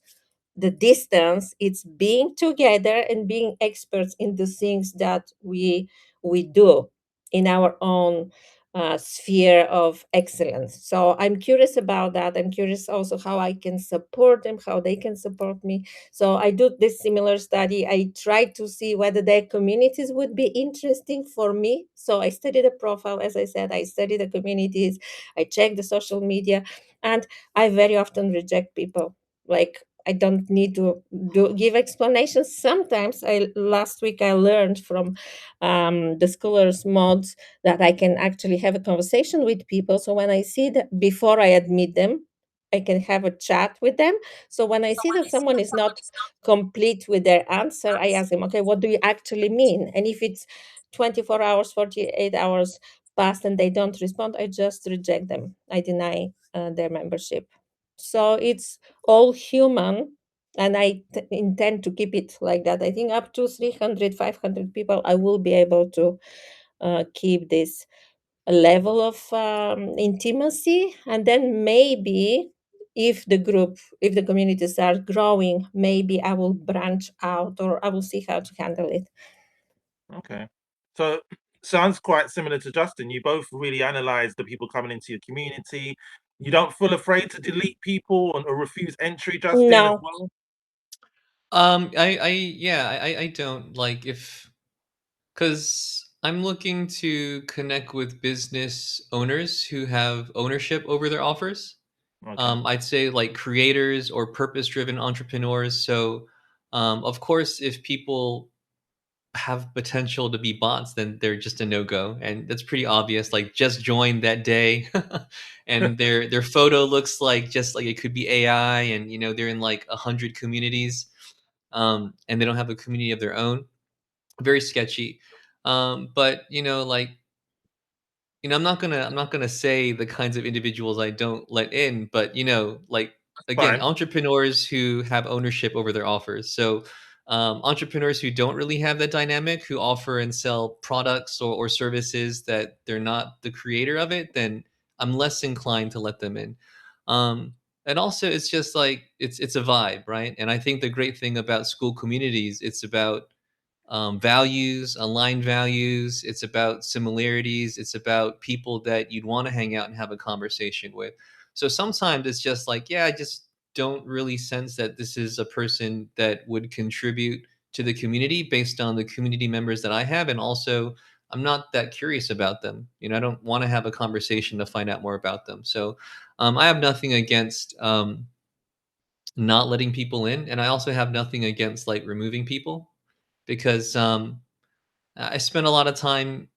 Speaker 2: the distance, it's being together and being experts in the things that we do in our own sphere of excellence. So I'm curious about that. I'm curious also how I can support them, how they can support me. So I do this similar study. I try to see whether their communities would be interesting for me. So I study the profile, as I said, I study the communities, I check the social media, and I very often reject people. Like, I don't need to give explanations. Sometimes last week I learned from the scholars mods that I can actually have a conversation with people. So when I see that, before I admit them, I can have a chat with them. So when I see that someone is not complete with their answer, I ask them, okay, what do you actually mean? And if it's 24 hours, 48 hours past and they don't respond, I just reject them. I deny their membership. So it's all human, and I intend to keep it like that. I think up to 300, 500 people, I will be able to keep this level of intimacy. And then maybe if the community starts growing, maybe I will branch out, or I will see how to handle it.
Speaker 1: Okay. So sounds quite similar to Justin. You both really analyze the people coming into your community. You don't feel afraid to delete people or refuse entry, Justin, as
Speaker 2: No.
Speaker 1: well?
Speaker 3: I don't like if because I'm looking to connect with business owners who have ownership over their offers.
Speaker 1: Okay.
Speaker 3: I'd say like creators or purpose-driven entrepreneurs. So, of course, if people have potential to be bots, then they're just a no-go, and that's pretty obvious. Like just joined that day, and their photo looks like just like it could be AI, and they're in like 100 communities, and they don't have a community of their own. Very sketchy. But like I'm not gonna say the kinds of individuals I don't let in, but like again,
Speaker 1: Fine.
Speaker 3: entrepreneurs who have ownership over their offers. So entrepreneurs who don't really have that dynamic, who offer and sell products or services that they're not the creator of it, then I'm less inclined to let them in. Um, and also, it's just like it's a vibe, right? And I think the great thing about school communities, it's about values, aligned values. It's about similarities. It's about people that you'd want to hang out and have a conversation with. So sometimes it's just like, yeah, I just don't really sense that this is a person that would contribute to the community based on the community members that I have. And also, I'm not that curious about them. I don't want to have a conversation to find out more about them. So I have nothing against not letting people in. And I also have nothing against like removing people because I spent a lot of time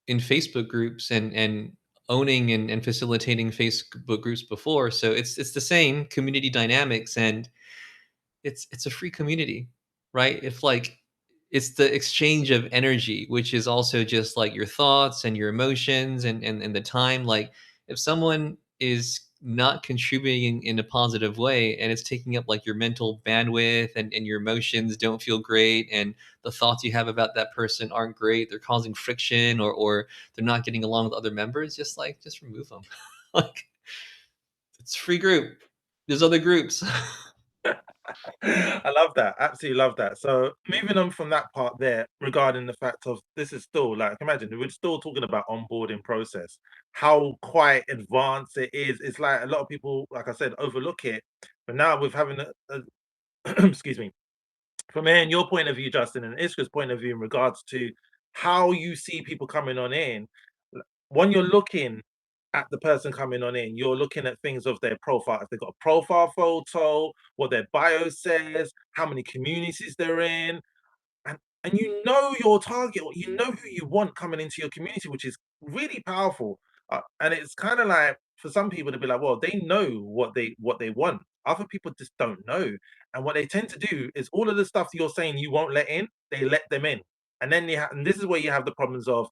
Speaker 3: in Facebook groups and owning and facilitating Facebook groups before. So it's the same community dynamics, and it's a free community, right? If like it's the exchange of energy, which is also just like your thoughts and your emotions and the time. Like if someone is not contributing in a positive way and it's taking up like your mental bandwidth and your emotions don't feel great and the thoughts you have about that person aren't great, they're causing friction or they're not getting along with other members, just remove them. Like it's a free group. There's other groups.
Speaker 1: I love that. Absolutely love that. So moving on from that part there, regarding the fact of this is still like imagine we're still talking about onboarding process, how quite advanced it is. It's like a lot of people, like I said, overlook it. But now with having a excuse me, from hearing your point of view, Justin, and Iska's point of view in regards to how you see people coming on in, when you're looking at the person coming on in, you're looking at things of their profile. If they've got a profile photo, what their bio says, how many communities they're in, and you know your target, or you know who you want coming into your community, which is really powerful. And it's kind of like for some people to be like, well, they know what they want. Other people just don't know, and what they tend to do is all of the stuff you're saying you won't let in, they let them in, and then and this is where you have the problems of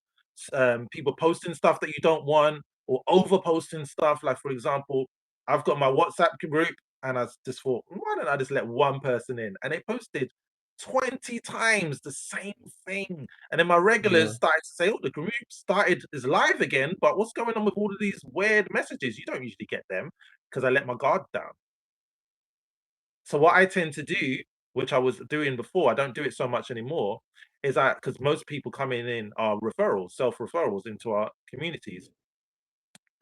Speaker 1: people posting stuff that you don't want or over posting stuff. Like for example, I've got my WhatsApp group, and I just thought, why don't I just let one person in? And they posted 20 times the same thing. And then my
Speaker 3: Yeah.
Speaker 1: regulars started to say, oh, the group started is live again, but what's going on with all of these weird messages? You don't usually get them because I let my guard down. So what I tend to do, which I was doing before, I don't do it so much anymore, is that because most people coming in are referrals, self-referrals into our communities.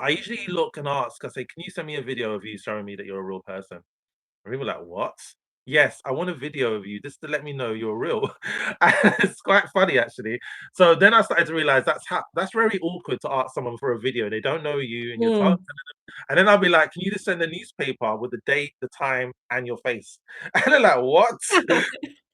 Speaker 1: I usually look and ask, I say, can you send me a video of you showing me that you're a real person? And people are like, "What?" "Yes, I want a video of you just to let me know you're real." And it's quite funny actually. So then I started to realize that's very awkward to ask someone for a video. They don't know you and you're
Speaker 2: Mm.
Speaker 1: and then I'll be like, "Can you just send a newspaper with the date, the time, and your face?" And they're like, "What?"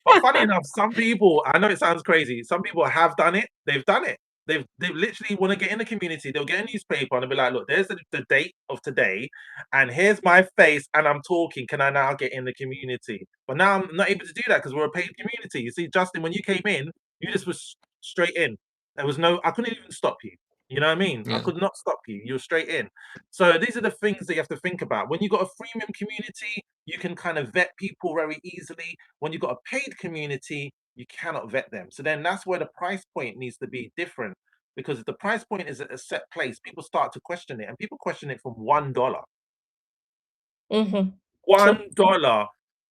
Speaker 1: But funny enough, some people, I know it sounds crazy, some people have done it. They've done it. They've literally want to get in the community. They'll get a newspaper and they'll be like, look, there's the date of today, and here's my face, and I'm talking. Can I now get in the community? But now I'm not able to do that because we're a paid community. You see, Justin, when you came in, you just was straight in. There was no, I couldn't even stop you. You know what I mean? I
Speaker 3: Yeah.
Speaker 1: could not stop you. You're straight in. So these are the things that you have to think about. When you've got a freemium community, you can kind of vet people very easily. When you've got a paid community, you cannot vet them. So then that's where the price point needs to be different. Because if the price point is at a set place, people start to question it, and people question it from $1.
Speaker 2: Mm-hmm. True.
Speaker 1: $1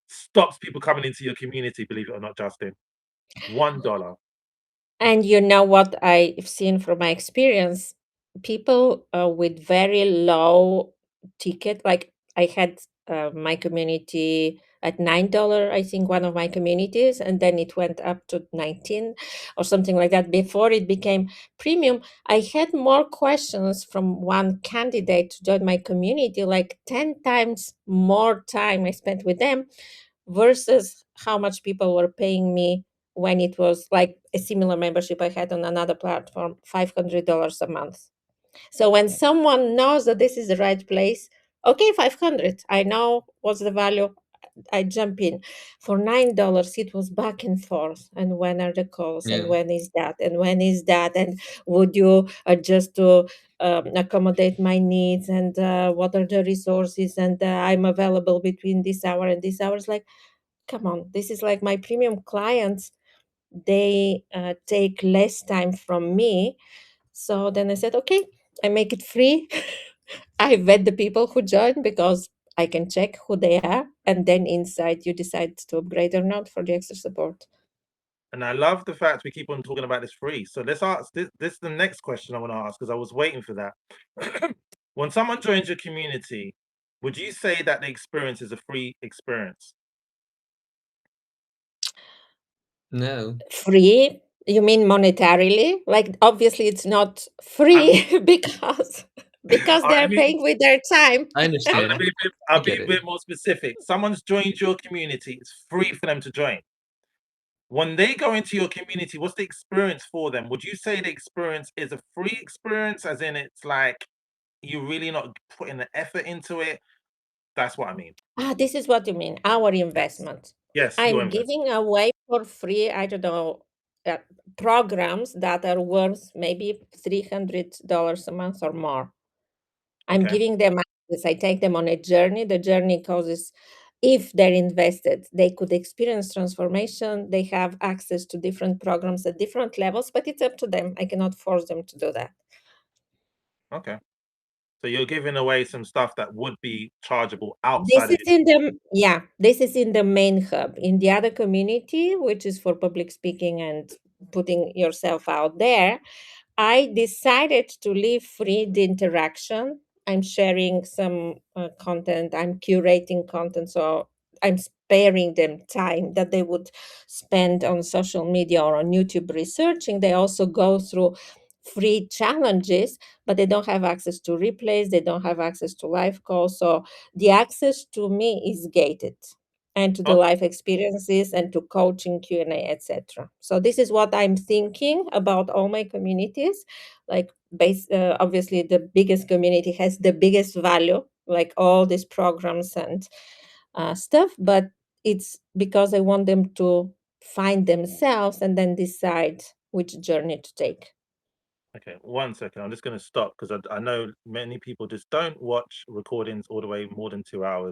Speaker 1: stops people coming into your community, believe it or not, Justin. $1.
Speaker 2: And you know what I've seen from my experience? People with very low ticket, like I had my community at $9, I think one of my communities, and then it went up to 19 or something like that before it became premium. I had more questions from one candidate to join my community, like 10 times more time I spent with them versus how much people were paying me when it was like a similar membership I had on another platform, $500 a month. So when someone knows that this is the right place, okay, 500, I know what's the value. I jump in. For $9, it was back and forth. And when are the calls? And
Speaker 3: Yeah.
Speaker 2: when is that? And when is that? And would you adjust to accommodate my needs? And what are the resources? And I'm available between this hour and this hour. It's like, come on, this is like my premium clients. They take less time from me. So then I said, okay, I make it free. I vet the people who join because I can check who they are. And then inside you decide to upgrade or not for the extra support.
Speaker 1: And I love the fact we keep on talking about this free. So let's ask this is the next question I want to ask because I was waiting for that. When someone joins your community, would you say that the experience is a free experience?
Speaker 3: No.
Speaker 2: Free? You mean monetarily? Like obviously it's not
Speaker 1: I mean,
Speaker 2: free because
Speaker 1: I
Speaker 2: they're
Speaker 1: mean,
Speaker 2: paying with their time.
Speaker 3: I
Speaker 1: I'm gonna
Speaker 3: understand.
Speaker 1: be a bit,
Speaker 3: I
Speaker 1: I'll be
Speaker 3: get
Speaker 1: a
Speaker 3: it.
Speaker 1: bit more specific. Someone's joined your community, it's free for them to join. When they go into your community, what's the experience for them? Would you say the experience is a free experience, as in it's like you're really not putting the effort into it? That's what I mean.
Speaker 2: This is what you mean, our
Speaker 1: Yes.
Speaker 2: investment.
Speaker 1: Yes, your
Speaker 2: I'm
Speaker 1: investment.
Speaker 2: giving away for free, I don't know, uh, programs that are worth maybe $300 a month or more. I'm
Speaker 1: Okay.
Speaker 2: giving them access. I take them on a journey. The journey causes, if they're invested, they could experience transformation. They have access to different programs at different levels, but it's up to them. I cannot force them to do that.
Speaker 1: Okay. So you're giving away some stuff that would be chargeable
Speaker 2: This
Speaker 1: outside of
Speaker 2: is
Speaker 1: your
Speaker 2: in the yeah, this is in the main hub. In the other community, which is for public speaking and putting yourself out there, I decided to leave free the interaction. I'm sharing some content, I'm curating content, so I'm sparing them time that they would spend on social media or on YouTube researching. They also go through free challenges, but they don't have access to replays, they don't have access to live calls. So the access to me is gated, and to the
Speaker 1: Okay.
Speaker 2: life experiences and to coaching, Q&A, etc. So this is what I'm thinking about all my communities. Like obviously the biggest community has the biggest value, like all these programs and stuff, but it's because I want them to find themselves and then decide which journey to take.
Speaker 1: Okay, 1 second. I'm just going to stop because I know many people just don't watch recordings all the way more than 2 hours.